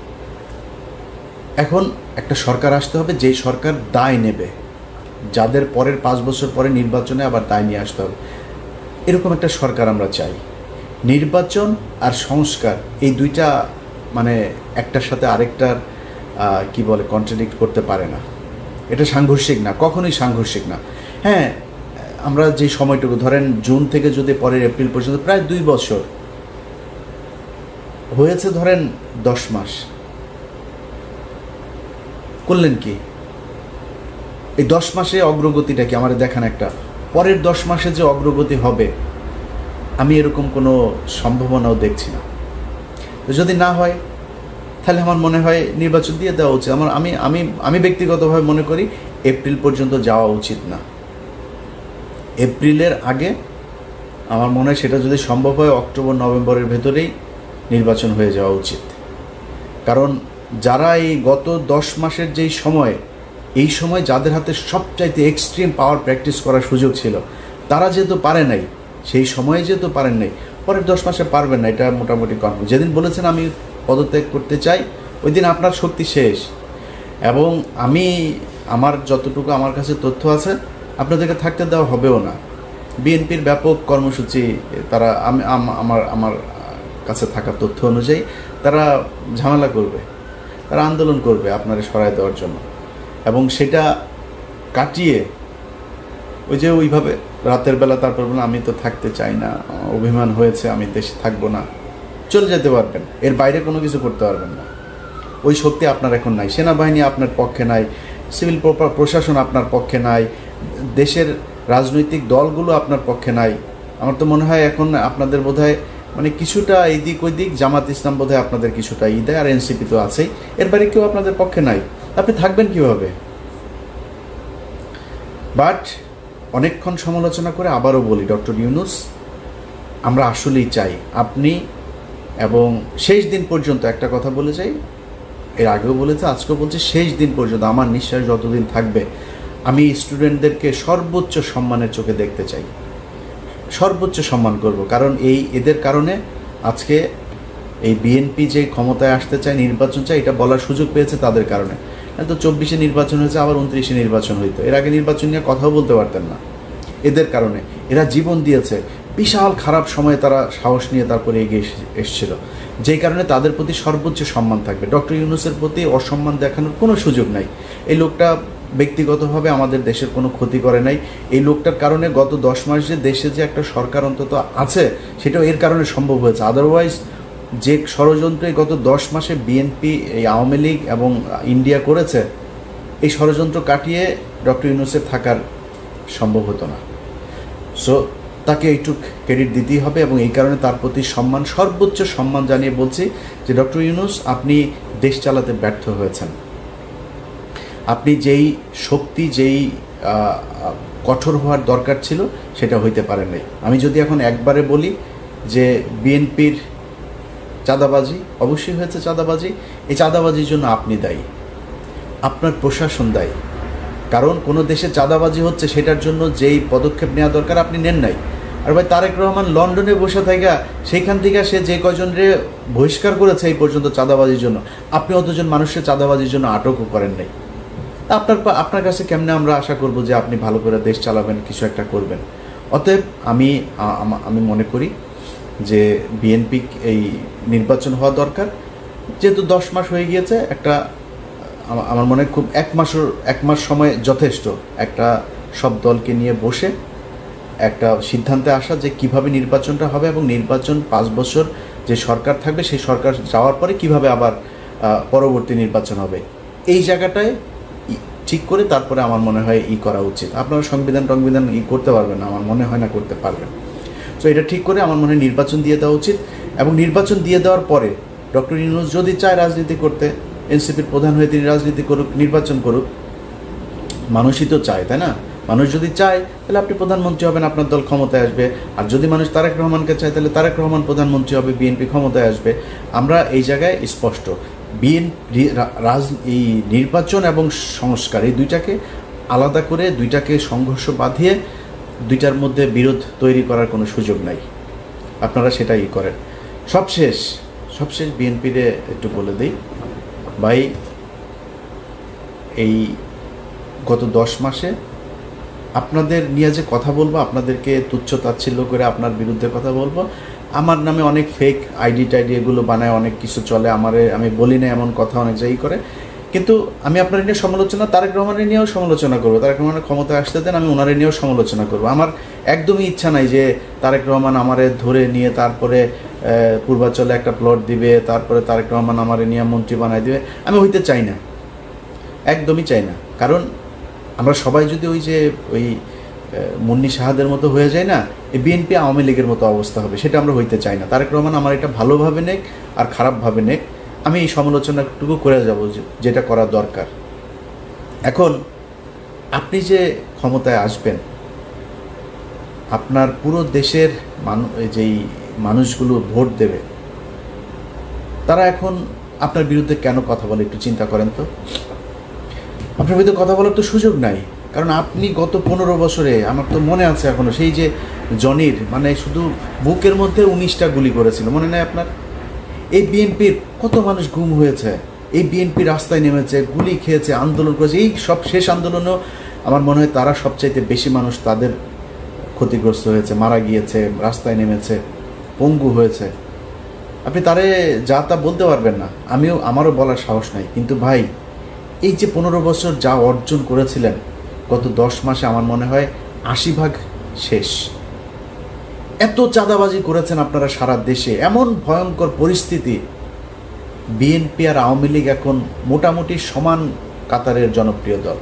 এখন একটা সরকার আসতে হবে, যেই সরকার দায় নেবে, যাদের পরের 5 বছর পরে নির্বাচনে আবার দায় নিয়ে আসতে হবে, এরকম একটা সরকার আমরা চাই। নির্বাচন আর সংস্কার এই দুইটা মানে একটার সাথে আরেকটার কি বলে কন্ট্রাডিক্ট করতে পারে না। এটা সাংঘর্ষিক না, কখনোই সাংঘর্ষিক না। হ্যাঁ, আমরা যে সময়টুকু ধরেন জুন থেকে যদি পরের এপ্রিল পর্যন্ত প্রায় 2 বছর হয়েছে, ধরেন 10 মাস করলেন কি? এই 10 মাসে অগ্রগতিটা কি আমার দেখান একটা। পরের 10 মাসে যে অগ্রগতি হবে আমি এরকম কোনো সম্ভাবনাও দেখছি না। তো যদি না হয় তাহলে আমার মনে হয় নির্বাচন দিয়ে দেওয়া উচিত। আমি ব্যক্তিগতভাবে মনে করি এপ্রিল পর্যন্ত যাওয়া উচিত না। এপ্রিলের আগে আমার মনে হয় সেটা যদি সম্ভব হয় অক্টোবর নভেম্বরের ভেতরেই নির্বাচন হয়ে যাওয়া উচিত। কারণ যারা এই গত 10 মাসের যেই সময়, এই সময় যাদের হাতে সবচাইতে এক্সট্রিম পাওয়ার প্র্যাকটিস করার সুযোগ ছিল, তারা যেহেতু পারে নাই, সেই সময়ে যেহেতু পারেন নাই, পরের 10 মাসে পারবেন না, এটা মোটামুটি কনফার্ম। যেদিন বলেছেন আমি পদত্যাগ করতে চাই, ওই দিন আপনার শক্তি শেষ। এবং আমার যতটুকু আমার কাছে তথ্য আছে আপনাদেরকে থাকতে দেওয়া হবেও না। বিএনপির ব্যাপক কর্মসূচি, তারা আমার কাছে থাকা তথ্য অনুযায়ী তারা ঝামেলা করবে, তারা আন্দোলন করবে আপনারা সরায় দেওয়ার জন্য। এবং সেটা কাটিয়ে ওইভাবে রাতের বেলা তারপর বললাম আমি তো থাকতে চাই না, অভিমান হয়েছে, আমি দেশে থাকবো না, চলে যেতে পারবেন। এর বাইরে কোনো কিছু করতে পারবেন না। ওই শক্তি আপনার এখন নাই। সেনাবাহিনী আপনার পক্ষে নাই, সিভিল প্রশাসন আপনার পক্ষে নাই, দেশের রাজনৈতিক দলগুলো আপনার পক্ষে নাই। আমার তো মনে হয় এখন আপনাদের বোধহয় মানে কিছুটা এইদিক ওই দিক, জামাত ইসলাম বোধহয় আপনাদের কিছুটা দেয়, আর এনসিপি তো আছেই, এর বাইরে কেউ আপনাদের পক্ষে নাই। আপনি থাকবেন কিভাবে? বাট অনেকক্ষণ সমালোচনা করে আবারও বলি, ডক্টর ইউনূস, আমরা আসলেই চাই আপনি, এবং শেষ দিন পর্যন্ত একটা কথা বলে যাই, এর আগেও বলেছে, আজকেও বলছে, শেষ দিন পর্যন্ত আমার নিঃশ্বাস যতদিন থাকবে আমি স্টুডেন্টদেরকে সর্বোচ্চ সম্মানের চোখে দেখতে চাই, সর্বোচ্চ সম্মান করব। কারণ এদের কারণে আজকে এই বিএনপি যে ক্ষমতায় আসতে চায়, নির্বাচন চায়, এটা বলার সুযোগ পেয়েছে তাদের কারণে। তো 24-এ নির্বাচন হয়েছে, আবার 29-এ নির্বাচন হইতো, এর আগে নির্বাচন নিয়ে কথাও বলতে পারতেন না। এদের কারণে এরা জীবন দিয়েছে, বিশাল খারাপ সময়ে তারা সাহস নিয়ে তারপরে এগিয়ে এসেছিল, যেই কারণে তাদের প্রতি সর্বোচ্চ সম্মান থাকবে। ডক্টর ইউনূসের প্রতি অসম্মান দেখানোর কোনো সুযোগ নাই। এই লোকটা ব্যক্তিগতভাবে আমাদের দেশের কোনো ক্ষতি করে নাই। এই লোকটার কারণে গত 10 মাস যে দেশে যে একটা সরকার অন্তত আছে, সেটাও এর কারণে সম্ভব হয়েছে। আদারওয়াইজ যে ষড়যন্ত্রে গত 10 মাসে বিএনপি, এই আওয়ামী লীগ এবং ইন্ডিয়া করেছে, এই ষড়যন্ত্র কাটিয়ে ডক্টর ইউনূসের থাকার সম্ভব হতো না। সো তাকে এইটুক ক্রেডিট দিতেই হবে, এবং এই কারণে তার প্রতি সম্মান, সর্বোচ্চ সম্মান জানিয়ে বলছি যে ডক্টর ইউনূস, আপনি দেশ চালাতে ব্যর্থ হয়েছেন। আপনি যেই শক্তি, যেই কঠোর হওয়ার দরকার ছিল, সেটা হইতে পারেন নাই। আমি যদি এখন একবারে বলি যে বিএনপির চাঁদাবাজি, অবশ্যই হয়েছে চাঁদাবাজি, এই চাঁদাবাজির জন্য আপনি দায়ী, আপনার প্রশাসন দায়ী। কারণ কোনো দেশে চাঁদাবাজি হচ্ছে, সেটার জন্য যেই পদক্ষেপ নেওয়া দরকার আপনি নেন নাই। আর ভাই তারেক রহমান লন্ডনে বসে থাকা, সেইখান থেকে সে যে কয়জনরে বহিষ্কার করেছে এই পর্যন্ত চাঁদাবাজির জন্য, আপনি অতজন মানুষের চাঁদাবাজির জন্য আটকও করেন নাই। আপনার কাছে কেমনে আমরা আশা করব যে আপনি ভালো করে দেশ চালাবেন, কিছু একটা করবেন? অতএব আমি মনে করি যে বিএনপি এই নির্বাচন হওয়া দরকার। যেহেতু 10 মাস হয়ে গিয়েছে, একটা আমার মনে হয় খুব 1 মাস সময় যথেষ্ট একটা সব দলকে নিয়ে বসে একটা সিদ্ধান্তে আসা যে কিভাবে নির্বাচনটা হবে এবং নির্বাচন 5 বছর যে সরকার থাকবে সেই সরকার যাওয়ার পরে কিভাবে আবার পরবর্তী নির্বাচন হবে, এই জায়গাটায় ঠিক করে তারপরে আমার মনে হয় করা উচিত। আপনারা সংবিধান করতে পারবেন না, আমার মনে হয় না করতে পারবেন। তো এটা ঠিক করে আমার মনে হয় নির্বাচন দিয়ে দেওয়া উচিত। এবং নির্বাচন দিয়ে দেওয়ার পরে ডক্টর ইউনূস যদি চায় রাজনীতি করতে, এনসিপির প্রধান হয়ে তিনি রাজনীতি করুক, নির্বাচন করুক, মানুষই তো চায়, তাই না? মানুষ যদি চায় তাহলে আপনি প্রধানমন্ত্রী হবেন, আপনার দল ক্ষমতায় আসবে। আর যদি মানুষ তারেক রহমানকে চায় তাহলে তারেক রহমান প্রধানমন্ত্রী হবে, বিএনপি ক্ষমতায় আসবে। আমরা এই জায়গায় স্পষ্ট, এই নির্বাচন এবং সংস্কার এই দুইটাকে আলাদা করে, দুইটাকে সংঘর্ষ বাঁধিয়ে দুইটার মধ্যে বিরোধ তৈরি করার কোনো সুযোগ নাই। আপনারা সেটাই করেন। সবশেষ বিএনপিরে একটু বলে দিই ভাই, এই গত 10 মাসে আপনাদের নিয়ে যে কথা বলবো, আপনাদেরকে তুচ্ছ তাচ্ছিল্য করে আপনার বিরুদ্ধে কথা বলবো, আমার নামে অনেক ফেক আইডি টাইডি এগুলো বানায়, অনেক কিছু চলে, আমি বলি না এমন কথা অনেক জায়গায় করে। কিন্তু আমি আপনার নিয়ে সমালোচনা, তারেক রহমানের নিয়েও সমালোচনা করবো। তারেক রহমানের ক্ষমতায় আসতে দেন, আমি ওনারে নিয়েও সমালোচনা করবো। আমার একদমই ইচ্ছা নাই যে তারেক রহমান আমারে ধরে নিয়ে তারপরে পূর্বাঞ্চলে একটা প্লট দিবে, তারপরে তারেক রহমান আমারে নিয়ে মন্ত্রী বানায় দিবে। আমি হইতে চাই না, একদমই চাই না। কারণ আমরা সবাই যদি ওই মুন্নি শাহাদের মতো হয়ে যায় না, এই বিএনপি আওয়ামী লীগের মতো অবস্থা হবে, সেটা আমরা হইতে চাই না। তারেক রহমান আমার এটা ভালোভাবে নেক আর খারাপভাবে নেক, আমি এই সমালোচনাটুকু করে যাব যেটা করা দরকার। এখন আপনি যে ক্ষমতায় আসবেন, আপনার পুরো দেশের যেই মানুষগুলো ভোট দেবে, তারা এখন আপনার বিরুদ্ধে কেন কথা বলে একটু চিন্তা করেন তো। আপনার বিরুদ্ধে কথা বলার তো সুযোগ নাই, কারণ আপনি গত 15 বছরে, আমার তো মনে আছে এখনো, সেই যে জনির শুধু বুকের মধ্যে 19টা গুলি করেছিল, মনে নেই আপনার? এই বিএনপির কত মানুষ গুম হয়েছে, এই বিএনপি রাস্তায় নেমেছে, গুলি খেয়েছে, আন্দোলন করেছে। এই সব শেষ আন্দোলনেও আমার মনে হয় তারা সবচাইতে বেশি মানুষ তাদের ক্ষতিগ্রস্ত হয়েছে, মারা গিয়েছে, রাস্তায় নেমেছে, পঙ্গু হয়েছে। আপনি তারে যা তা বলতে পারবেন না, আমারও বলার সাহস নাই। কিন্তু ভাই, এই যে 15 বছর যা অর্জন করেছিলেন, গত 10 মাসে আমার মনে হয় 80% শেষ। এত চাঁদাবাজি করেছেন আপনারা সারা দেশে, এমন ভয়ঙ্কর পরিস্থিতি। বিএনপি আর আওয়ামী লীগ এখন মোটামুটি সমান কাতারের জনপ্রিয় দল।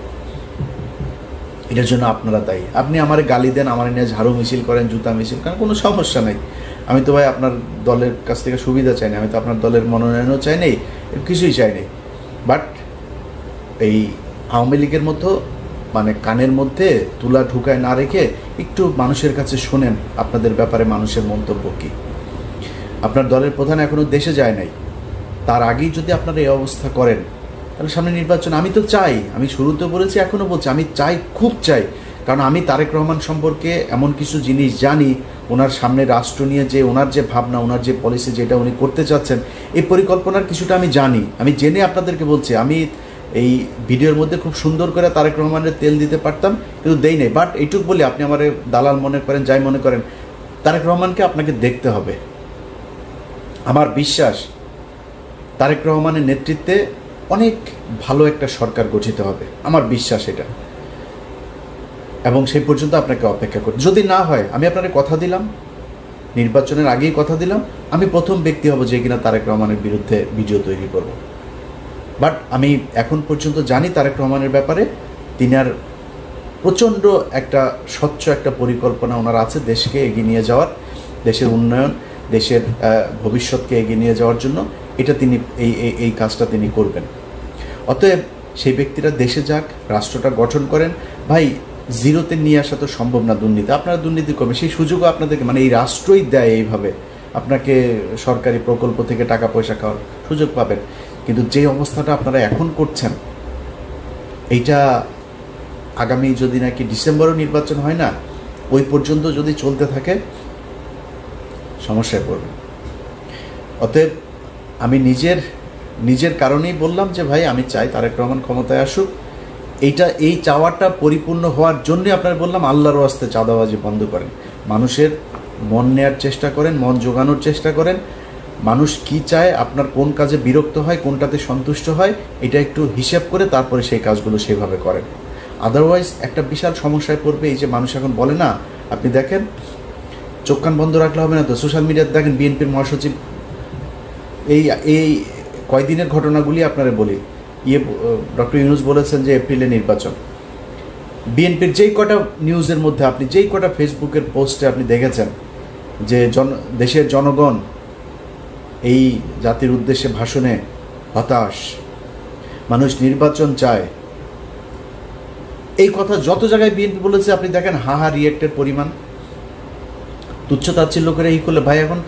এটার জন্য আপনারা দায়ী। আপনি আমারে গালি দেন, আমার নিয়ে ঝাড়ু মিছিল করেন, জুতা মিছিল করেন, কোনো সমস্যা নেই। আমি তো ভাই আপনার দলের কাছ থেকে সুবিধা চাই না, আমি তো আপনার দলের মনোনয়নও চাই নেই, কিছুই চাই নেই। বাট এই আওয়ামী লীগের মতো কানের মধ্যে তুলা ঢুকায় না রেখে একটু মানুষের কাছে শোনেন আপনাদের ব্যাপারে মানুষের মন্তব্য কী। আপনার দলের প্রধান এখনও দেশে যায় নাই, তার আগেই যদি আপনারা এই অবস্থা করেন, তাহলে সামনে নির্বাচন আমি তো চাই, আমি শুরুতে বলেছি, এখনও বলছি, আমি চাই, খুব চাই। কারণ আমি তারেক রহমান সম্পর্কে এমন কিছু জিনিস জানি, ওনার সামনে রাষ্ট্র নিয়ে যে ওনার যে ভাবনা, ওনার যে পলিসি, যেটা উনি করতে চাচ্ছেন, এই পরিকল্পনার কিছুটা আমি জানি। আমি জেনে আপনাদেরকে বলছি, আমি এই ভিডিওর মধ্যে খুব সুন্দর করে তারেক রহমানের তেল দিতে পারতাম, কিন্তু দেই নেই। বাট এইটুক বলি, আপনি আমার দালাল মনে করেন, যাই মনে করেন, তারেক রহমানকে আপনাকে দেখতে হবে। আমার বিশ্বাস তারেক রহমানের নেতৃত্বে অনেক ভালো একটা সরকার গঠিত হবে, আমার বিশ্বাস এটা। এবং সেই পর্যন্ত আপনাকে অপেক্ষা করি। যদি না হয়, আমি আপনাকে কথা দিলাম, নির্বাচনের আগেই কথা দিলাম, আমি প্রথম ব্যক্তি হব যে কিনা তারেক রহমানের বিরুদ্ধে ভিডিও তৈরি করব। বাট আমি এখন পর্যন্ত জানি তারেক রহমানের ব্যাপারে, তিনার প্রচণ্ড একটা স্বচ্ছ একটা পরিকল্পনা ওনার আছে দেশকে এগিয়ে নিয়ে যাওয়ার, দেশের উন্নয়ন, দেশের ভবিষ্যৎকে এগিয়ে নিয়ে যাওয়ার জন্য। এটা তিনি এই কাজটা তিনি করবেন। অতএব সেই ব্যক্তিরা দেশে যাক, রাষ্ট্রটা গঠন করেন। ভাই, জিরোতে নিয়ে আসা তো সম্ভব না দুর্নীতি, আপনারা দুর্নীতি করবেন, সেই সুযোগও আপনাদেরকে এই রাষ্ট্রই দেয়, এইভাবে আপনাকে সরকারি প্রকল্প থেকে টাকা পয়সা খাওয়ার সুযোগ পাবেন। কিন্তু যে অবস্থাটা আপনারা এখন করছেন, এইটা আগামী যদি নাকি ডিসেম্বরও নির্বাচন হয় না, ওই পর্যন্ত যদি চলতে থাকে, সমস্যায় পড়বে। অতএব আমি নিজের কারণেই বললাম যে ভাই, আমি চাই তারেক রহমান ক্ষমতায় আসুক। এই চাওয়াটা পরিপূর্ণ হওয়ার জন্যই আপনারা বললাম, আল্লাহর ওয়াস্তে চাঁদাবাজি বন্ধ করেন, মানুষের মন নেয়ার চেষ্টা করেন, মন জোগানোর চেষ্টা করেন। মানুষ কি চায়, আপনার কোন কাজে বিরক্ত হয়, কোনটাতে সন্তুষ্ট হয়, এটা একটু হিসেব করে তারপরে সেই কাজগুলো সেভাবে করেন। আদারওয়াইজ একটা বিশাল সমস্যায় পড়বে। এই যে মানুষ এখন বলে না, আপনি দেখেন, চোখ কান বন্ধ রাখলে হবে না তো। সোশ্যাল মিডিয়াতে দেখেন বিএনপির মহাসচিব, এই এই কয়দিনের ঘটনাগুলি আপনারা বলি, ডক্টর ইউনূস বলেছেন যে এপ্রিলে নির্বাচন। বিএনপির যেই কটা নিউজের মধ্যে আপনি যেই কটা ফেসবুকের পোস্টে আপনি দেখেছেন যে দেশের জনগণ এই জাতির উদ্দেশ্যে ভাষণে হতাশ, মানুষ নির্বাচন চায়, এই কথা যত জায়গায় বিএনপি বলেছে আপনি দেখেন হাহা রিয়েক্টের পরিমাণ। তুচ্ছতাচ্ছিল্য করে এই করলে ভাই, এখন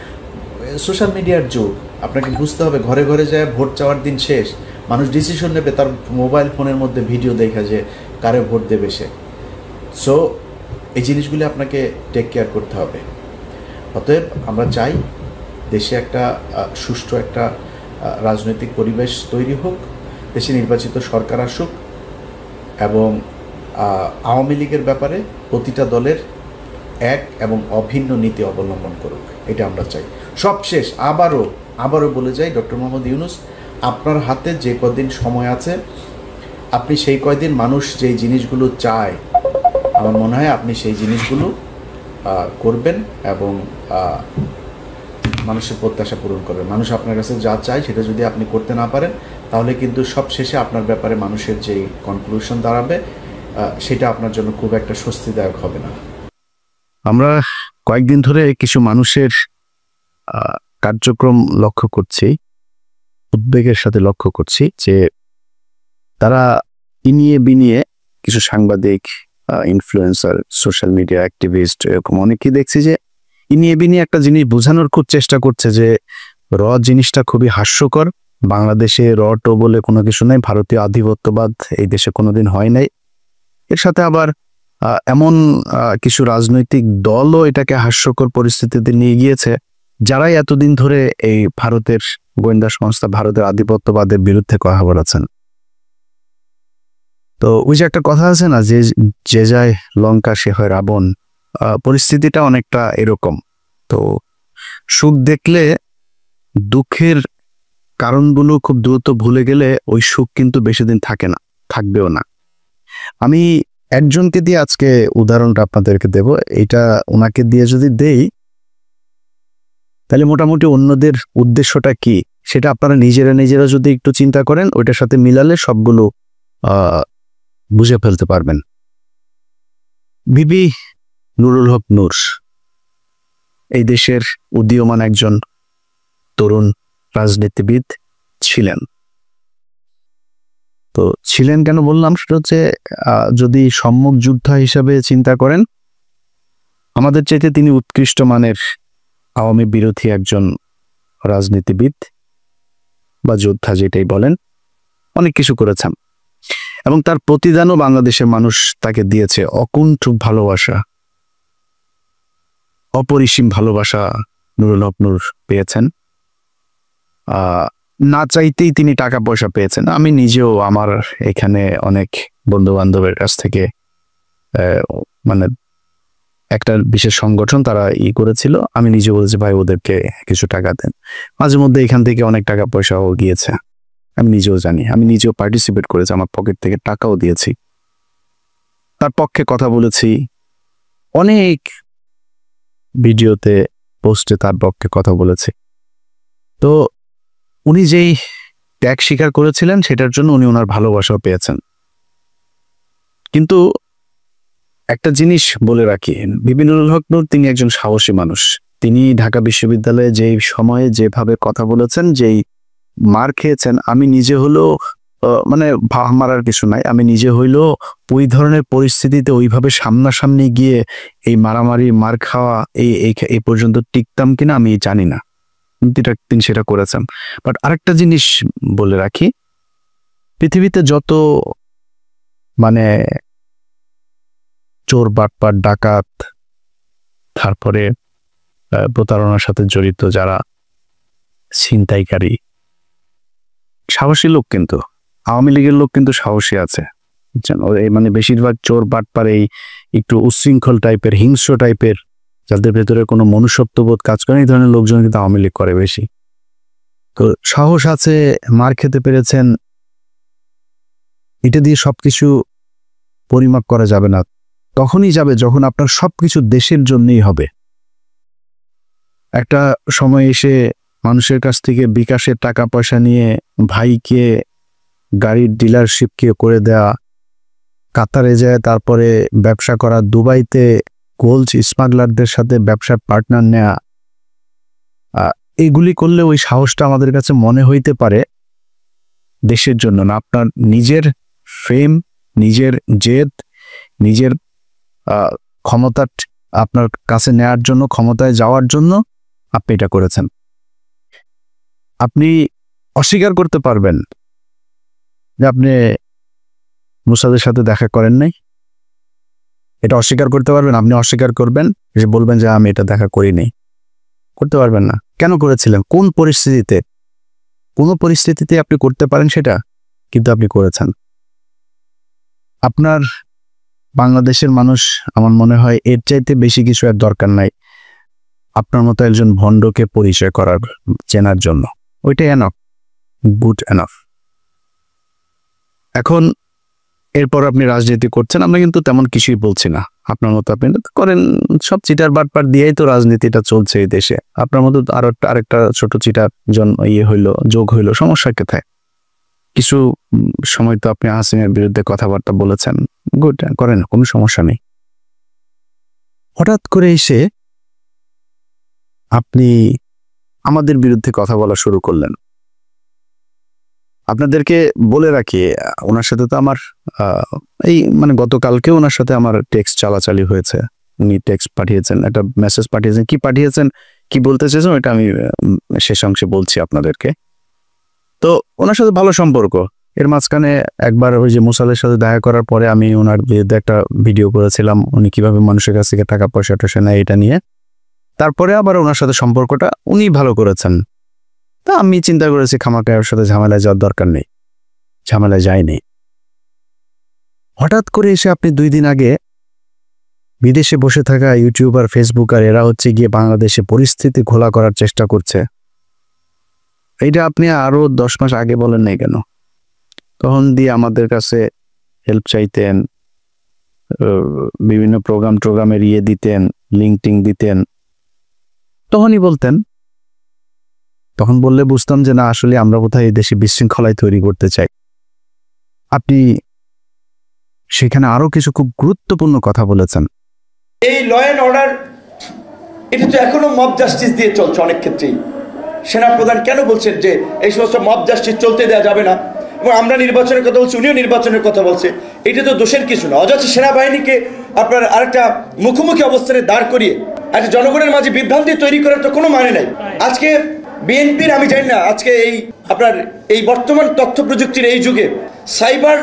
সোশ্যাল মিডিয়ার যুগ, আপনাকে বুঝতে হবে ঘরে ঘরে যায় ভোট চাওয়ার দিন শেষ, মানুষ ডিসিশন নেবে তার মোবাইল ফোনের মধ্যে ভিডিও দেখা যে কারে ভোট দেবে সে। সো এই জিনিসগুলি আপনাকে টেক কেয়ার করতে হবে। অতএব আমরা চাই দেশে একটা সুষ্ঠু একটা রাজনৈতিক পরিবেশ তৈরি হোক, দেশে নির্বাচিত সরকার আসুক এবং আওয়ামী লীগের ব্যাপারে প্রতিটা দলের এক এবং অভিন্ন নীতি অবলম্বন করুক, এটা আমরা চাই। সবশেষ আবারও বলে যাই, ডক্টর মোহাম্মদ ইউনূস, আপনার হাতে যে কদিন সময় আছে, আপনি সেই কয়দিন মানুষ যেই জিনিসগুলো চায়, আমার মনে হয় আপনি সেই জিনিসগুলো করবেন এবং মানুষের প্রত্যাশা পূরণ করবেন। মানুষ আপনার কাছে যা চায় সেটা যদি আপনি করতে না পারেন, তাহলে কিন্তু সব শেষে আপনার ব্যাপারে মানুষের যেই কনক্লুশন দাঁড়াবে সেটা আপনার জন্য খুব একটা স্বস্তিদায়ক হবে না। আমরা কয়েকদিন ধরে কিছু মানুষের কার্যক্রম লক্ষ্য করছি, উদ্বেগের সাথে লক্ষ্য করছি যে তারা ইনিয়ে বিনিয়ে কিছু সাংবাদিক, ইনফ্লুয়েন্সার, সোশ্যাল মিডিয়া অ্যাক্টিভিস্ট, এরকম অনেকেই দেখছি যে ইনিয়ে বিনিয়ে একটা জিনিস বোঝানোর খুব চেষ্টা করছে যে র জিনিসটা খুবই হাস্যকর, বাংলাদেশে টো বলে কোনো কিছু নাই, ভারতীয় আধিপত্যবাদ এই দেশে কোনোদিন হয় নাই। এর সাথে আবার এমন কিছু রাজনৈতিক দলও এটাকে হাস্যকর পরিস্থিতিতে নিয়ে গিয়েছে, যারাই এতদিন ধরে এই ভারতের গোয়েন্দা সংস্থা, ভারতের আধিপত্যবাদের বিরুদ্ধে কথা বলেছেন। তো ওই যে একটা কথা আছে না, যে যায় লঙ্কা সে হয় রাবণ, পরিস্থিতিটা অনেকটা এরকম। তো সুখ দেখলে দুঃখের কারণগুলো খুব দ্রুত ভুলে গেলে ওই সুখ কিন্তু বেশি দিন থাকে না, থাকবেও না। আমি একজনকে দিয়ে আজকে উদাহরণটা আপনাদেরকে দেব। এটা ওনাকে দিয়ে যদি দেই তাহলে মোটামুটি অন্যদের উদ্দেশ্যটা কি সেটা আপনারা নিজেরা যদি একটু চিন্তা করেন, ওইটার সাথে মিলালে সবগুলো বুঝে ফেলতে পারবেন। বিবি নুরুল হক নূর এই দেশের উদীয়মান একজন তরুণ রাজনীতিবিদ ছিলেন। তো ছিলেন কেন বললাম, সেটা হচ্ছে যদি সম্মুখ যোদ্ধা হিসাবে চিন্তা করেন, আমাদের চাইতে তিনি উৎকৃষ্ট মানের আওয়ামী বিরোধী একজন রাজনীতিবিদ বা যোদ্ধা যেটাই বলেন, অনেক কিছু করেছেন এবং তার প্রতিদানও বাংলাদেশের মানুষ তাকে দিয়েছে। অকুণ্ঠ ভালোবাসা, অপরিসীম ভালোবাসা নুরুল হক নূর পেয়েছেন। না চাইতেই তিনি টাকা পয়সা পেয়েছেন। আমি নিজেও আমার এখানে অনেক বন্ধু বান্ধবের কাছ থেকে মানে একটা বিশেষ সংগঠন তারা করেছিল, আমি নিজে বলেছি ভাই ওদেরকে কিছু টাকা দেন। মাঝে মধ্যে এখান থেকে অনেক টাকা পয়সাও গিয়েছে, আমি নিজেও জানি, আমি নিজেও পার্টিসিপেট করেছি, আমার পকেট থেকে টাকাও দিয়েছি, তার পক্ষে কথা বলেছি, অনেক ভিডিওতে পোস্টে তার পক্ষে কথা বলেছি। তো উনি যেই ত্যাগ স্বীকার করেছিলেন সেটার জন্য উনি ওনার ভালোবাসাও পেয়েছেন। কিন্তু একটা জিনিস বলে রাখি, বিবি নুরুল হক নূর তিনি একজন সাহসী মানুষ। তিনি ঢাকা বিশ্ববিদ্যালয়ে যেই সময়ে যেভাবে কথা বলেছেন, যেই মার খেয়েছেন, আমি নিজে হলেও মানে ভাহ মারার কিছু নাই, আমি নিজে হইলেও ওই ধরনের পরিস্থিতিতে ওইভাবে সামনাসামনি গিয়ে এই মারামারি মার খাওয়া এই পর্যন্ত টিকতাম কিনা আমি জানি না, তিনি সেটা করেছেন। বাট আরেকটা জিনিস বলে রাখি, পৃথিবীতে যত মানে চোর, বাটপার, ডাকাত, তারপরে প্রতারণার সাথে জড়িত যারা ছিনতাইকারী, সাহসী লোক কিন্তু আওয়ামী লীগের লোক কিন্তু সাহসী আছে, মানে বেশিরভাগ চোর বাটপার এই একটু উচ্ছৃঙ্খল টাইপের, হিংস্র টাইপের, যাদের ভেতরে কোনো মনুষ্যত্ববোধ কাজ করে, এই ধরনের লোকজন কিন্তু আওয়ামী লীগ করে বেশি। তো সাহস আছে, মার খেতে পেরেছেন, এটা দিয়ে সবকিছু পরিমাপ করা যাবে না। তখনই যাবে যখন আপনার সবকিছু দেশের জন্যই হবে। একটা সময় এসে মানুষের কাছ থেকে বিকাশের টাকা পয়সা নিয়ে ভাইকে গাড়ির ডিলারশিপকে করে দেয়া, কাতারে যায় তারপরে ব্যবসা করা, দুবাইতে গোল্ড স্মাগলারদের সাথে ব্যবসার পার্টনার নেয়া, এগুলি করলে ওই সাহসটা আমাদের কাছে মনে হইতে পারে দেশের জন্য না। আপনার নিজের ফেম, নিজের জেদ, নিজের ক্ষমতা আপনার কাছে নেয়ার জন্য, ক্ষমতায় যাওয়ার জন্য আপনি এটা করেছেন। আপনি অস্বীকার করতে পারবেন যে আপনি মুসাদের সাথে দেখা করেন নাই, এটা অস্বীকার করতে পারবেন। আপনি অস্বীকার করবেন, যে বলবেন যে আমি এটা দেখা করিনি, করতে পারবেন না। কেন করেছিলেন? কোন পরিস্থিতিতে? কোনো পরিস্থিতিতে আপনি করতে পারেন সেটা, কিন্তু আপনি করেছেন। আপনার বাংলাদেশের মানুষ, আমার মনে হয় এর চাইতে বেশি কিছু আর দরকার নাই আপনার মতো একজন ভণ্ডকে পরিচয় করার, চেনার জন্য। ওইটাই এনাফ, গুড এনাফ। এখন এরপর আপনি রাজনীতি করছেন, আমরা কিন্তু তেমন কিছুই বলছি না। আপনার মতো আপনি করেন, সব চিটার বাটপার দিয়েই তো রাজনীতিটা চলছে এই দেশে। আপনার মতো আরেকটা ছোট চিটার যোগ হইলো, সমস্যা কোথায়? কিছু সময় তো আপনি হাসিনের বিরুদ্ধে কথাবার্তা বলেছেন, গুড, করেন, কোনো সমস্যা নেই। হঠাৎ করে এসে আপনি আমাদের বিরুদ্ধে কথা বলা শুরু করলেন। আপনাদেরকে বলে রাখি, ওনার সাথে তো আমার এই গতকালকে ওনার সাথে আমার টেক্সট চালাচালি হয়েছে। উনি টেক্সট পাঠিয়েছেন, একটা মেসেজ পাঠিয়েছেন, কি বলতে চেয়েছেন ওইটা আমি শেষ অংশে বলছি আপনাদেরকে। তো ওনার সাথে ভালো সম্পর্ক। এর মাঝখানে একবার ওই যে মুসালের সাথে দেখা করার পরে আমি ওনার বিরুদ্ধে একটা ভিডিও করেছিলাম, উনি কিভাবে মানুষের কাছ থেকে টাকা পয়সা নেয় এটা নিয়ে। তারপরে আবার ওনার সাথে সম্পর্কটা উনি ভালো করেছেন। তা আমি চিন্তা করেছি খামাকা ওর সাথে ঝামেলায় যাওয়ার দরকার নেই, ঝামেলায় যায়নি। হঠাৎ করে এসে আপনি 2 দিন আগে বিদেশে বসে থাকা ইউটিউবার, ফেসবুকার এরা হচ্ছে গিয়ে বাংলাদেশে পরিস্থিতি ঘোলা করার চেষ্টা করছে, এইটা আপনি আরো 10 মাস আগে বলেন নাই কেন? তখন দিয়ে আমাদের কাছে হেল্প চাইতেন, বিভিন্ন প্রোগ্রামের দিতেন, লিঙ্কটিং দিতেন, তখনই বলতেন। তখন বললে বুঝতাম যে না, আসলে আমরা কোথায় এই দেশে বিশৃঙ্খলায় তৈরি করতে চাই। আপনি সেখানে আরো কিছু খুব গুরুত্বপূর্ণ কথা বলেছেন। এই ল অ্যান্ড অর্ডার, এটা তো এখনো মব জাস্টিস দিয়ে চলছে অনেক ক্ষেত্রেই। সেনাপ্রধান কেন বলছেন যে এই সমস্ত মব জাস্টিস চলতে দেওয়া যাবে না, এবং আমরা নির্বাচনের কথা বলছি, উনিও নির্বাচনের কথা বলছে। এটা তো দোষের কিছু না। অযথা সেনাবাহিনীকে আপনার আরেকটা মুখোমুখি অবস্থানে দাঁড় করিয়ে একটা জনগণের মাঝে বিভ্রান্তি তৈরি করার তো কোনো মানে নাই। আজকে বিএনপির, আমি জানি না আজকে এই বর্তমান তথ্য প্রযুক্তির এই যুগে সাইবার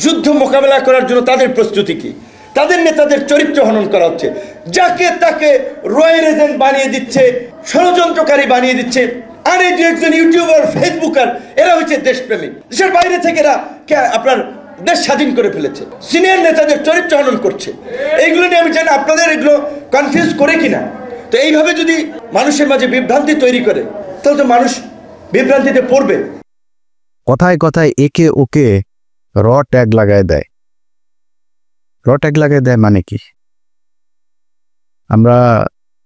যুদ্ধ মোকাবেলা করার জন্য তাদের প্রস্তুতি কি? তাদের নেতাদের চরিত্র হনন করা হচ্ছে, যাকে তাকে রয়্যাল এজেন্ট বানিয়ে দিচ্ছে, ষড়যন্ত্রকারী বানিয়ে দিচ্ছে। আর এই যে একজন ইউটিউবার, ফেসবুকার, এরা হচ্ছে দেশপ্রেমিক, দেশের বাইরে থেকে এরা আপনার দেশ স্বাধীন করে ফেলেছে, সিনিয়র নেতাদের চরিত্র হনন করছে। এইগুলো নিয়ে আমি জানি আপনাদের এগুলো কনফিউজ করে কিনা। তো এইভাবে যদি মানুষের মাঝে বিভ্রান্তি তৈরি করে, তাহলে তো মানুষ বিভ্রান্তিতে পড়বে। কথায় কথায় একে ওকে ট্যাগ লাগায় দেয়। ট্যাগ লাগায় দেয় মানে কি? আমরা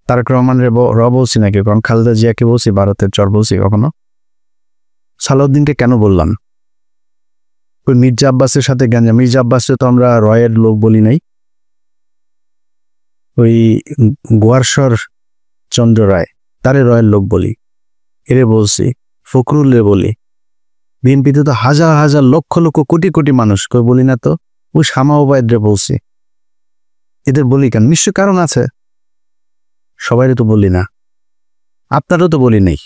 তারেক রহমানের বলছি নাকি, কারণ খালেদা জিয়াকে বলছি, ভারতের চর বলছি কখনো? সালাউদ্দিনকে কেন বললাম? ওই মির্জা আব্বাসের সাথে মির্জা আব্বাসকে তো আমরা রয়ের লোক বলি নাই। ওই গোয়ারশর চন্দ্র রায়, তারে রয়ের লোক বলি, এরে বলছি, ফখরুলের বলি। বিএনপিতে তো হাজার হাজার লক্ষ লক্ষ কোটি কোটি মানুষ, কই বলি না তো? ওই শামা ওবায়দরে বলছি। এদের বলি কেন? নিশ্চয় কারণ আছে। সবাই তো বলি না, আপনারও তো বলি নেই।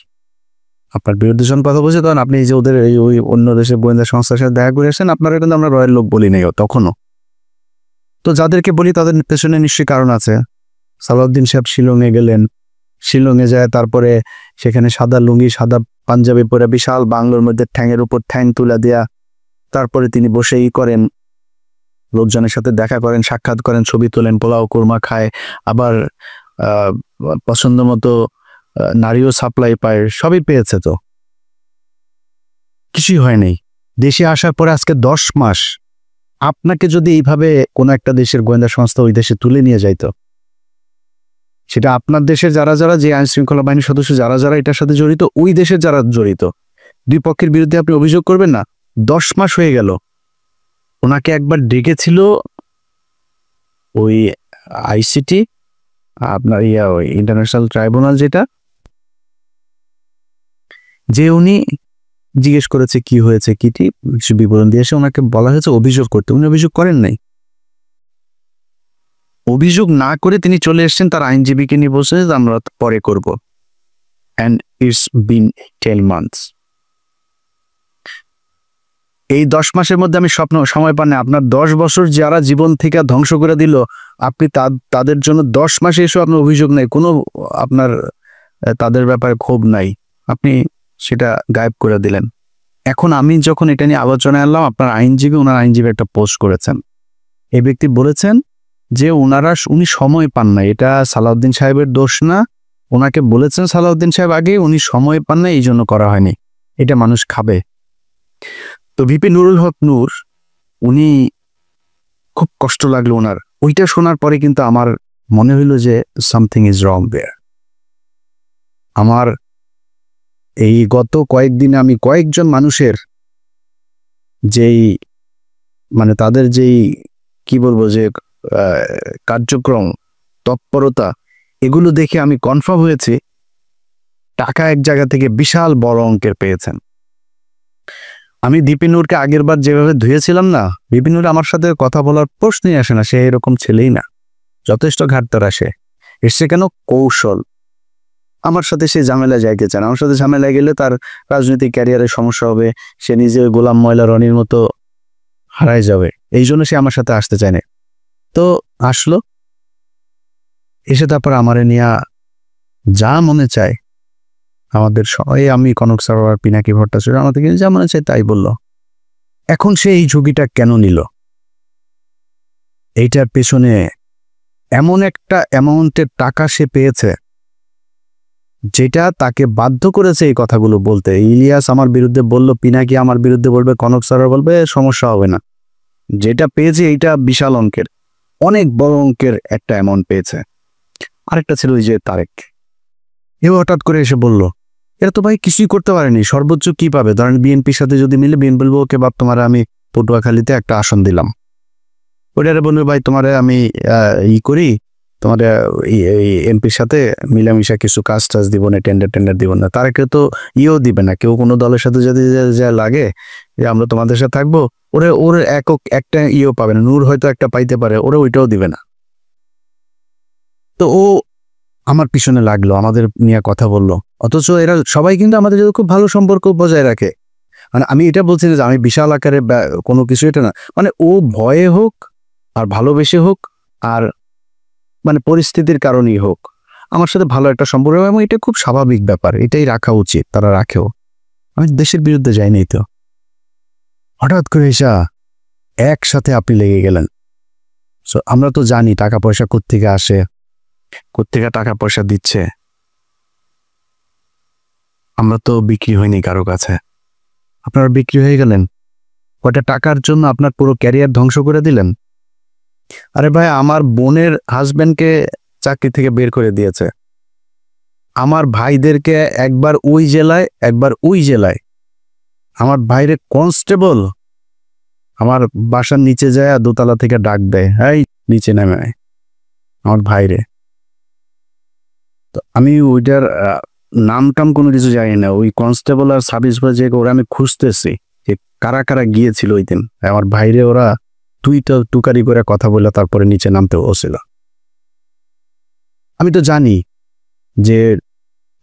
আপনার বিরুদ্ধে যখন কথা বলছে তখন আপনি যে ওদের ওই অন্য দেশের গোয়েন্দা সংস্থার সাথে দেখা করে আসেন, আপনারা কিন্তু আমরা রয়ের লোক বলি নাই তখনও। তো যাদেরকে বলি তাদের পেছনে নিশ্চয়ই কারণ আছে। সালাউদ্দিন সাহেব শিলংয়ে গেলেন, শিলংয়ে যায় তারপরে সেখানে সাদা লুঙ্গি, সাদা পাঞ্জাবি পরে বিশাল বাংলোর মধ্যে ঠ্যাংয়ের উপর ঠ্যাং তুলে দেয়া, তারপরে তিনি বসেই করেন, লোকজনের সাথে দেখা করেন, সাক্ষাৎ করেন, ছবি তোলেন, পোলাও কোরমা খায়, আবার পছন্দ মতো নারীও সাপ্লাই পায়, সবই পেয়েছে। তো কিছুই হয় নাই। দেশে আসার পরে আজকে 10 মাস আপনাকে যদি এইভাবে কোনো একটা দেশের গোয়েন্দা সংস্থা ওই দেশে তুলে নিয়ে যাইতো, সেটা আপনার দেশের যারা যারা, যে আইন শৃঙ্খলা বাহিনীর সদস্য যারা যারা এটার সাথে জড়িত, ওই দেশের যারা জড়িত, দুই পক্ষের বিরুদ্ধে আপনি অভিযোগ করবেন না? 10 মাস হয়ে গেল, ওনাকে একবার ডেকেছিল ওই আইসিটি, আপনার ওই ইন্টারন্যাশনাল ট্রাইব্যুনাল, যেটা, যে উনি জিজ্ঞেস করেছে কি হয়েছে, কিছু বিবরণ দিয়েছে, ওনাকে বলা হয়েছে অভিযোগ করতে, উনি অভিযোগ করেন নাই। অভিযোগ না করে তিনি চলে এসেছেন, তার আইনজীবীকে নিয়ে বসে আমরা পরে করব। And it's been 10 months। এই 10 মাসের মধ্যে আমি সময় পান না। আপনার 10 বছর যারা জীবন থেকে ধ্বংস করে দিল, আপনি তাদের জন্য 10 মাসে এসে আপনার অভিযোগ নাই, কোনো আপনার তাদের ব্যাপারে ক্ষোভ নাই, আপনি সেটা গায়েব করে দিলেন। এখন আমি যখন এটা নিয়ে আলোচনায় আনলাম, আপনার আইনজীবী, ওনার আইনজীবী একটা পোস্ট করেছেন, এই ব্যক্তি বলেছেন যে উনি সময় পান না, এটা সালাউদ্দিন সাহেবের দোষ না, ওনাকে বলেছেন সালাউদ্দিন সাহেব আগে, উনি সময় পান না, এই জন্য করা হয়নি, এটা মানুষ খাবে। তো ভিপি নুরুল হক নূর, উনি খুব কষ্ট লাগলো ওনার, ওইটা শোনার পরে কিন্তু আমার মনে হইল যে সামথিং ইজ রং দেয়ার। আমার এই গত কয়েকদিনে আমি কয়েকজন মানুষের যেই মানে তাদের যেই কি বলবো যে কার্যক্রম, তৎপরতা, এগুলো দেখে আমি কনফার্ম হয়েছি টাকা এক জায়গা থেকে বিশাল বড় অঙ্কের পেয়েছেন। আমি দীপিনুরকে আগের বার যেভাবে ধুয়েছিলাম না, দীপিনুর আমার সাথে কথা বলার প্রশ্নই আসে না, সে এরকম ছেলেই না, যথেষ্ট ঘাটতার আসে। এসছে কেন? কৌশল। আমার সাথে সে ঝামেলায় যাইতে চান, আমার সাথে ঝামেলায় গেলে তার রাজনৈতিক ক্যারিয়ারের সমস্যা হবে, সে নিজে ওই গোলাম ময়লা রনির মতো হারাই যাবে, এই জন্য সে আমার সাথে আসতে চায় না। তো আসলো, এসে তারপর আমারে নিয়া যা মনে চায়, আমাদের সবাই, আমি, কনক সরোয়ার, পিনাকি ভট্টাচার্য, আমাদেরকে যা মনে চায় তাই বলল। এখন সে এই ঝুঁকিটা কেন নিল? এইটার পেছনে এমন একটা অ্যামাউন্টের টাকা সে পেয়েছে যেটা তাকে বাধ্য করেছে এই কথাগুলো বলতে। ইলিয়াস আমার বিরুদ্ধে বলল, পিনাকি আমার বিরুদ্ধে বলবে, কনক সরোয়ার বলবে, সমস্যা হবে না। যেটা পেয়েছে এইটা বিশাল অঙ্কের, অনেক বড় অঙ্কের একটা অ্যামাউন্ট পেয়েছে। আরেকটা ছিল ওই যে তারেক, এও হঠাৎ করে এসে বলল, এরা তো ভাই কিছুই করতে পারেনি, সর্বোচ্চ কি পাবে? ধরেন বিএনপির সাথে যদি মিলে, বিএনপি বলবো ওকে বাপ তোমার আমি পটুয়াখালীতে একটা আসন দিলাম, ওইটারে বলবে ভাই তোমারে আমি করি, তোমার এমপির সাথে মিলামিশা কিছু কাজ টাজ দিব না, টেন্ডার দিব না। তারেকে তো দিবে না, কেউ কোনো দলের সাথে যদি যা লাগে যে আমরা তোমাদের সাথে থাকবো, ওর একটা পাবে না। নূর হয়তো একটা পাইতে পারে, ওরা ওইটাও দিবে না। তো ও আমার পিছনে লাগলো, আমাদের নিয়ে কথা বললো, অথচ এরা সবাই কিন্তু আমাদের যদি খুব ভালো সম্পর্ক বজায় রাখে। মানে আমি এটা বলছি না যে আমি বিশাল আকারে কোনো কিছু, এটা না, মানে ও ভয়ে হোক আর ভালোবেসে হোক আর মানে পরিস্থিতির কারণেই হোক, আমার সাথে ভালো একটা সম্পর্ক, এবং এটা খুব স্বাভাবিক ব্যাপার, এটাই রাখা উচিত, তারা রাখেও। আমি দেশের বিরুদ্ধে যাইনি। তো হঠাৎ করে এসা একসাথে আপনি লেগে গেলেন। সো আমরা তো জানি টাকা পয়সা কোত্থেকে আসে, কোত্থেকে টাকা পয়সা দিচ্ছে, আমরা তো বিক্রি হয়নি কারো কাছে। আপনারা বিক্রি হয়ে গেলেন কয়টা টাকার জন্য, আপনার পুরো ক্যারিয়ার ধ্বংস করে দিলেন। আরে ভাই, আমার বোনের হাজবেন্ডকে চাকরি থেকে বের করে দিয়েছে, আমার ভাইদেরকে একবার ওই জেলায় একবার ওই জেলায়, আমার ভাইরে কনস্টেবল আমার বাসার নিচে যায় দোতলা থেকে ডাক দেয়, এই নিচে নেমে আয়, আমার ভাইরে। তো আমি ওইটার নাম টাম কোনো কিছু জানি না, ওই কনস্টেবল আর সাব ইন্সপেক্টর ওরা আমি খুঁজতেছি যে কারা কারা গিয়েছিল ওই দিন, আমার ভাইরে ওরা টুকারি করে কথা বলে তারপরে নিচে নামতে বসছিল। আমি তো জানি যে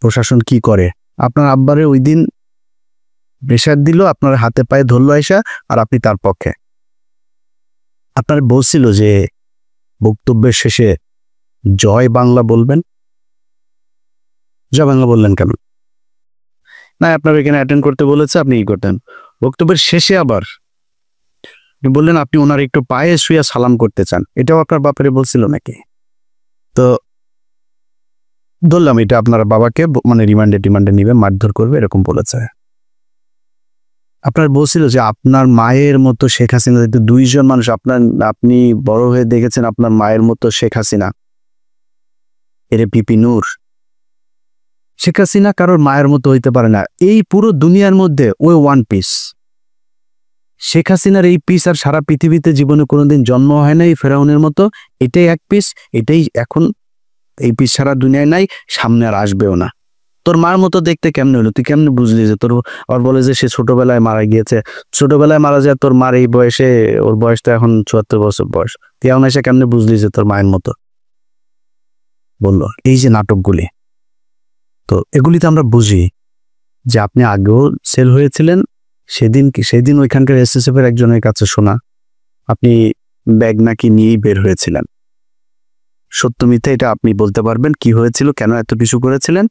প্রশাসন কি করে। আপনার আব্বারে ওই দিন প্রেশার দিল, আপনার হাতে পায়ে ধরলো আইসা, আর আপনি তার পক্ষে। আপনার বলছিল যে বক্তব্যের শেষে জয় বাংলা বলবেন, জয় বাংলা বললেন কেন? না, আপনার এখানে অ্যাটেন্ড করতে বলেছে, আপনি ই করতেন। বক্তব্যের শেষে আবার আপনি বললেন আপনি ওনার একটু পায়ে শুয়ে সালাম করতে চান, এটাও আপনার বাপেরে বলছিল নাকি? তো ধরলাম এটা আপনার বাবাকে মানে রিমান্ডে নিবে, মারধর করবে, এরকম বলেছে। আপনার বলছিল যে আপনার মায়ের মতো শেখ হাসিনা, দুইজন মানুষ আপনি বড় হয়ে দেখেছেন আপনার মায়ের মতো শেখ হাসিনা, এরে পিপি নূর। শেখ হাসিনা কারোর মায়ের মতো হইতে পারে না, এই পুরো দুনিয়ার মধ্যে ওই ওয়ান পিস। শেখ হাসিনার এই পিস আর সারা পৃথিবীতে জীবনে কোনোদিন জন্ম হয় নাই ফেরাউনের মতো, এটাই এক পিস, এটাই এখন এই পিস সারা দুনিয়ায় নাই, সামনে আর আসবেও না। তোর মার মতো দেখতে কেমনে হলো, তুই কেমনে বুঝলি যে তোর, আর বলে যে সে ছোটবেলায় মারা গিয়েছে, ছোটবেলায় মারা যায় তোর মার এই বয়সে, ওর বয়স তো এখন ৭৪ বছর বয়স, তুই এখন এসে কেমনে বুঝলি যে তোর মায়ের মতো বললো? এই যে নাটকগুলি, তো এগুলিতে আমরা বুঝি যে আপনি আগেও সেল হয়েছিলেন। সেদিন ওইখানকার এসএসএফ এর একজনের কাছে শোনা আপনি ব্যাগ নাকি নিয়েই বের হয়েছিলেন। সত্য মিথ্যা এটা আপনি বলতে পারবেন, কি হয়েছিল, কেন এত কিছু করেছিলেন।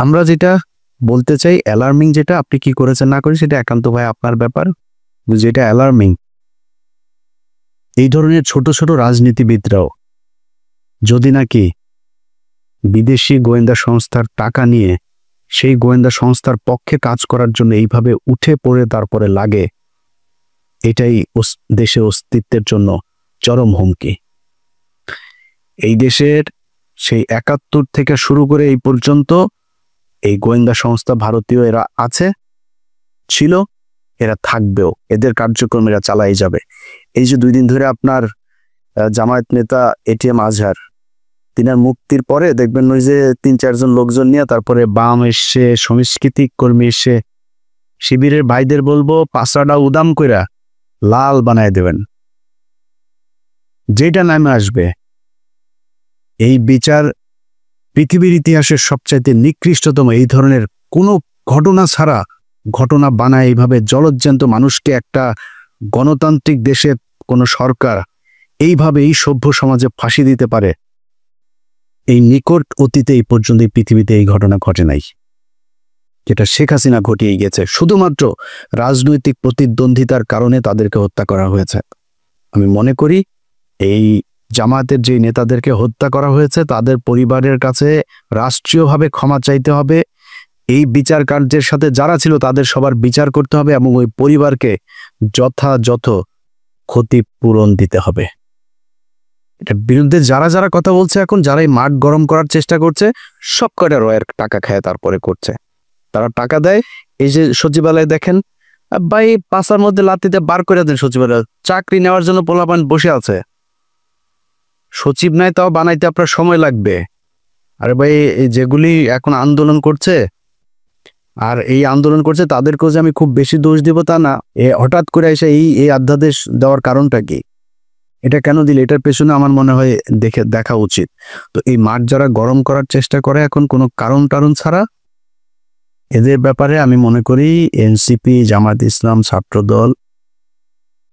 আমরা যেটা বলতে চাই, অ্যালার্মিং যেটা আপনি কি করেছেন না করেন সেটা একান্ত ভাই আপনার ব্যাপার। যেটা অ্যালার্মিং, এই ধরনের ছোট ছোট রাজনীতিবিদরাও যদি নাকি বিদেশি গোয়েন্দা সংস্থার টাকা নিয়ে সেই গোয়েন্দা সংস্থার পক্ষে কাজ করার জন্য এইভাবে উঠে পড়ে তারপরে লাগে, এটাই দেশের অস্তিত্বের জন্য চরম হুমকি। এই দেশের সেই ৭১ থেকে শুরু করে এই পর্যন্ত এই গোয়েন্দা সংস্থা ভারতীয় এরা আছে, ছিল, এরা থাকবেও, এদের কার্যক্রম এরা চালাই যাবে। এই যে ২ দিন ধরে আপনার জামায়াত নেতা এটিএম আজহার, তিনার মুক্তির পরে দেখবেন ওই যে ৩-৪ জন লোকজন নিয়ে তারপরে বাম এসে, সংস্কৃতি কর্মী এসে, শিবিরের ভাইদের বলবো পাঁচড়া উদাম কইরা লাল বানায় দেবেন। যেটা নামে আসবে এই বিচার পৃথিবীর ইতিহাসের সবচাইতে নিকৃষ্টতম, এই ধরনের কোনো ঘটনা ছাড়া ঘটনা বানায় এইভাবে জলজ্জান্ত মানুষকে একটা গণতান্ত্রিক দেশের কোনো সরকার এইভাবে এই সভ্য সমাজে ফাঁসি দিতে পারে, এই নিকট অতীতে এই পর্যন্ত এই পৃথিবীতে এই ঘটনা ঘটে নাই, যেটা শেখ হাসিনা ঘটিয়ে গেছে। শুধুমাত্র রাজনৈতিক প্রতিদ্বন্দ্বিতার কারণে তাদেরকে হত্যা করা হয়েছে। আমি মনে করি এই জামায়াতের যে নেতাদেরকে হত্যা করা হয়েছে তাদের পরিবারের কাছে রাষ্ট্রীয়ভাবে ক্ষমা চাইতে হবে, এই বিচার কার্যের সাথে যারা ছিল তাদের সবার বিচার করতে হবে এবং ওই পরিবারকে যথাযথ ক্ষতিপূরণ দিতে হবে। এটার বিরুদ্ধে যারা যারা কথা বলছে, এখন যারা এই মাঠ গরম করার চেষ্টা করছে, সব কটা রয়ের টাকা খায় তারপরে করছে। তারা টাকা দেয়, এই যে সচিবালয়ে দেখেন ভাই পাশার মধ্যে লাতিতে বার করে দেন, সচিবালয় চাকরি নেওয়ার জন্য পোলাপান বসে আছে, সচিব নাই তাও বানাইতে আপনার সময় লাগবে। আরে ভাই যেগুলি এখন আন্দোলন করছে আর এই আন্দোলন করছে তাদেরকেও যে আমি খুব বেশি দোষ দিব তা না, হঠাৎ করে এসে এই অধ্যাদেশ দেওয়ার কারণটা কি, এটা কেন দিলে, এটার পেছনে আমার মনে হয় দেখা উচিত। তো এই মাঠ যারা গরম করার চেষ্টা করে এখন কোনো কারণ ছাড়া, এদের ব্যাপারে আমি মনে করি এনসিপি, জামায়াত ইসলাম, ছাত্রদল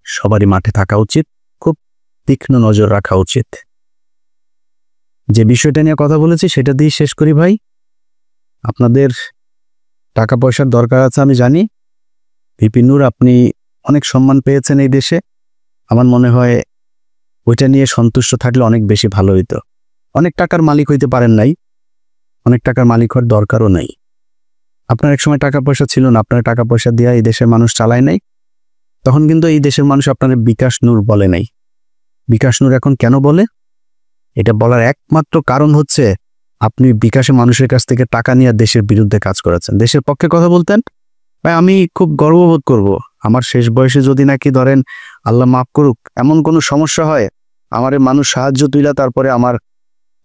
সবারই মাঠে থাকা উচিত, খুব তীক্ষ্ণ নজর রাখা উচিত। যে বিষয়টা নিয়ে কথা বলেছি সেটা দিয়ে শেষ করি ভাই। আপনাদের টাকা পয়সার দরকার আছে আমি জানি, ভিপি নূর আপনি অনেক সম্মান পেয়েছেন এই দেশে, আমার মনে হয় ওইটা নিয়ে সন্তুষ্ট থাকলে অনেক বেশি ভালো হইতো। অনেক টাকার মালিক হইতে পারেন নাই, অনেক টাকার মালিক হওয়ার দরকারও নাই। আপনার এক সময় টাকা পয়সা ছিল না, আপনার টাকা পয়সা দিয়ে এই দেশের মানুষ চালায় নাই, তখন কিন্তু এই দেশের মানুষ আপনার বিকাশ নূর বলে নাই। বিকাশ নূর এখন কেন বলে? এটা বলার একমাত্র কারণ হচ্ছে আপনি বিকাশে মানুষের কাছ থেকে টাকা নিয়ে দেশের বিরুদ্ধে কাজ করেছেন। দেশের পক্ষে কথা বলতেন, ভাই আমি খুব গর্ববোধ করব আমার শেষ বয়সে যদি নাকি ধরেন আল্লাহ মাফ করুক এমন কোনো সমস্যা হয়, আমার মানুষ সাহায্য তুইলা তারপরে আমার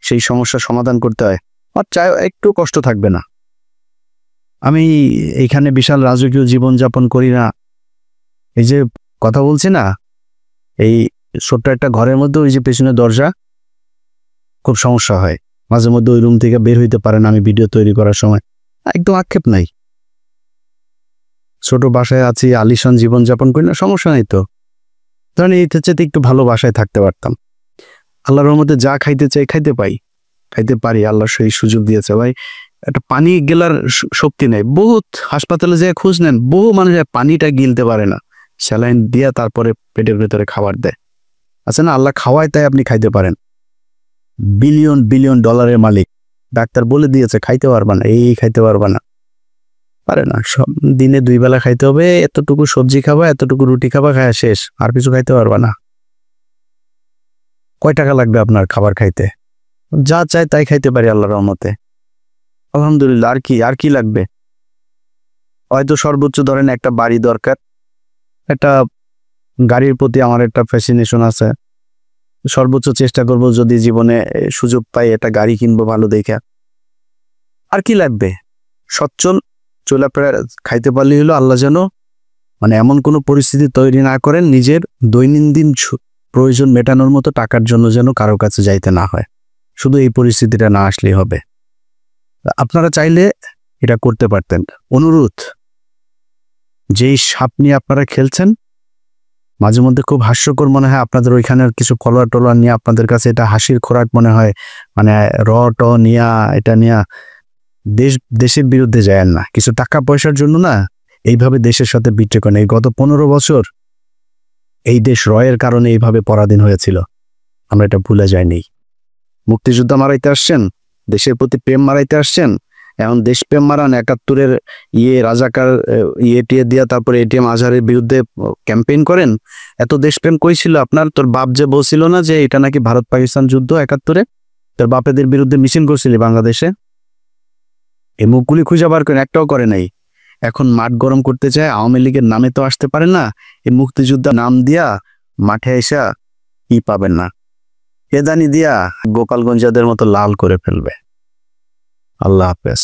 সেই সমস্যার সমাধান করতে হয়, আমার চাই একটু কষ্ট থাকবে না। আমি এইখানে বিশাল রাজকীয় জীবনযাপন করি না, এই যে কথা বলছি না, এই ছোট্ট একটা ঘরের মধ্যে ওই যে পেছনে দরজা, খুব সমস্যা হয় মাঝে মধ্যে, ওই রুম থেকে বের হইতে পারে না আমি ভিডিও তৈরি করার সময়, একদম আক্ষেপ নাই। ছোট বাসায় আছি, আলিশান জীবনযাপন করি না, সমস্যা নেই তো। ধরেন এই চেয়ে একটু ভালো বাসায় থাকতে পারতাম, আল্লাহর রহমতে যা খাইতে চাই খাইতে পারি, আল্লাহ সেই সুযোগ দিয়েছে। ভাই একটা পানি গেলার শক্তি নেই, বহুত হাসপাতালে যেয়ে খোঁজ নেন, বহু মানুষ পানিটা গিলতে পারে না, স্যালাইন দিয়া তারপরে পেটের ভেতরে খাবার দেয়। আচ্ছা না, আল্লাহ খাওয়ায় তাই আপনি খাইতে পারেন। বিলিয়ন বিলিয়ন ডলারের মালিক, ডাক্তার বলে দিয়েছে খাইতে পারবা না, এই খাইতে পারবা না, পারে না, সব দিনে 2 বেলা খাইতে হবে, এতটুকু সবজি খাবা, এতটুকু রুটি খাবা, খায়া শেষ, আর কিছু খাইতে পারবা না। কয় টাকা লাগবে আপনার খাবার খাইতে? যা চাই তাই খাইতে পারি আল্লাহর রহমতে, আলহামদুলিল্লাহ। আর কি লাগবে? হয়তো সর্বোচ্চ ধরেন একটা বাড়ি দরকার, একটা গাড়ির প্রতি আমার একটা ফ্যাসিনেশন আছে, সর্বোচ্চ চেষ্টা করব যদি জীবনে সুযোগ পাই একটা গাড়ি কিনবো ভালো দেখে। আর কি লাগবে? সচ্ছল চলাফেরা খাইতে পারলে হলো। আল্লাহ যেন মানে এমন কোনো পরিস্থিতি তৈরি না করেন নিজের দৈনন্দিন প্রয়োজন মেটানোর মতো টাকার জন্য যেন কারো কাছে যাইতে না হয়। শুধু এই পরিস্থিতিটা না আসলেই হবে। আপনারা চাইলে এটা করতে পারতেন। অনুরোধ, যেই সাপ নিয়ে আপনারা খেলছেন মাঝে মধ্যে খুব হাস্যকর মনে হয়, আপনাদের ওইখানের কিছু ফলোয়ার টলোয়ার নিয়ে আপনাদের কাছে এটা হাসির খোরাক মনে হয়, মানে ট নিয়া এটা নিয়া দেশের বিরুদ্ধে যায় না, কিছু টাকা পয়সার জন্য না এইভাবে দেশের সাথে বিট্রে করেন। এই গত 15 বছর এই দেশ রয়ের কারণে এইভাবে পরাধীন হয়েছিল, আমরা এটা ভুলে যাইনি। মুক্তিযোদ্ধা মারাইতে আসছেন, দেশের প্রতি প্রেম মারাইতে আসছেন, এখন দেশপ্রেম মারান 71-এর রাজাকার টিয়ে দিয়া তারপরে এটিএম আজহারের বিরুদ্ধে ক্যাম্পেইন করেন। এত দেশপ্রেম কই ছিল আপনার? তোর বাপ যে বলছিল না যে এটা নাকি ভারত পাকিস্তান যুদ্ধ 71-এ, তোর বাপেদের বিরুদ্ধে মিছিল করছিলি বাংলাদেশে? এই মুখগুলি খুঁজে বার করেন, একটাও করে নাই। এখন মাঠ গরম করতে চায়, আওয়ামী লীগের নামে তো আসতে পারে না, এই মুক্তিযোদ্ধা নাম দিয়া মাঠে এসা কি পাবেন না, এদানি দিয়া গোপালগঞ্জাদের মতো লাল করে ফেলবে। আল্লাহ হাফেজ।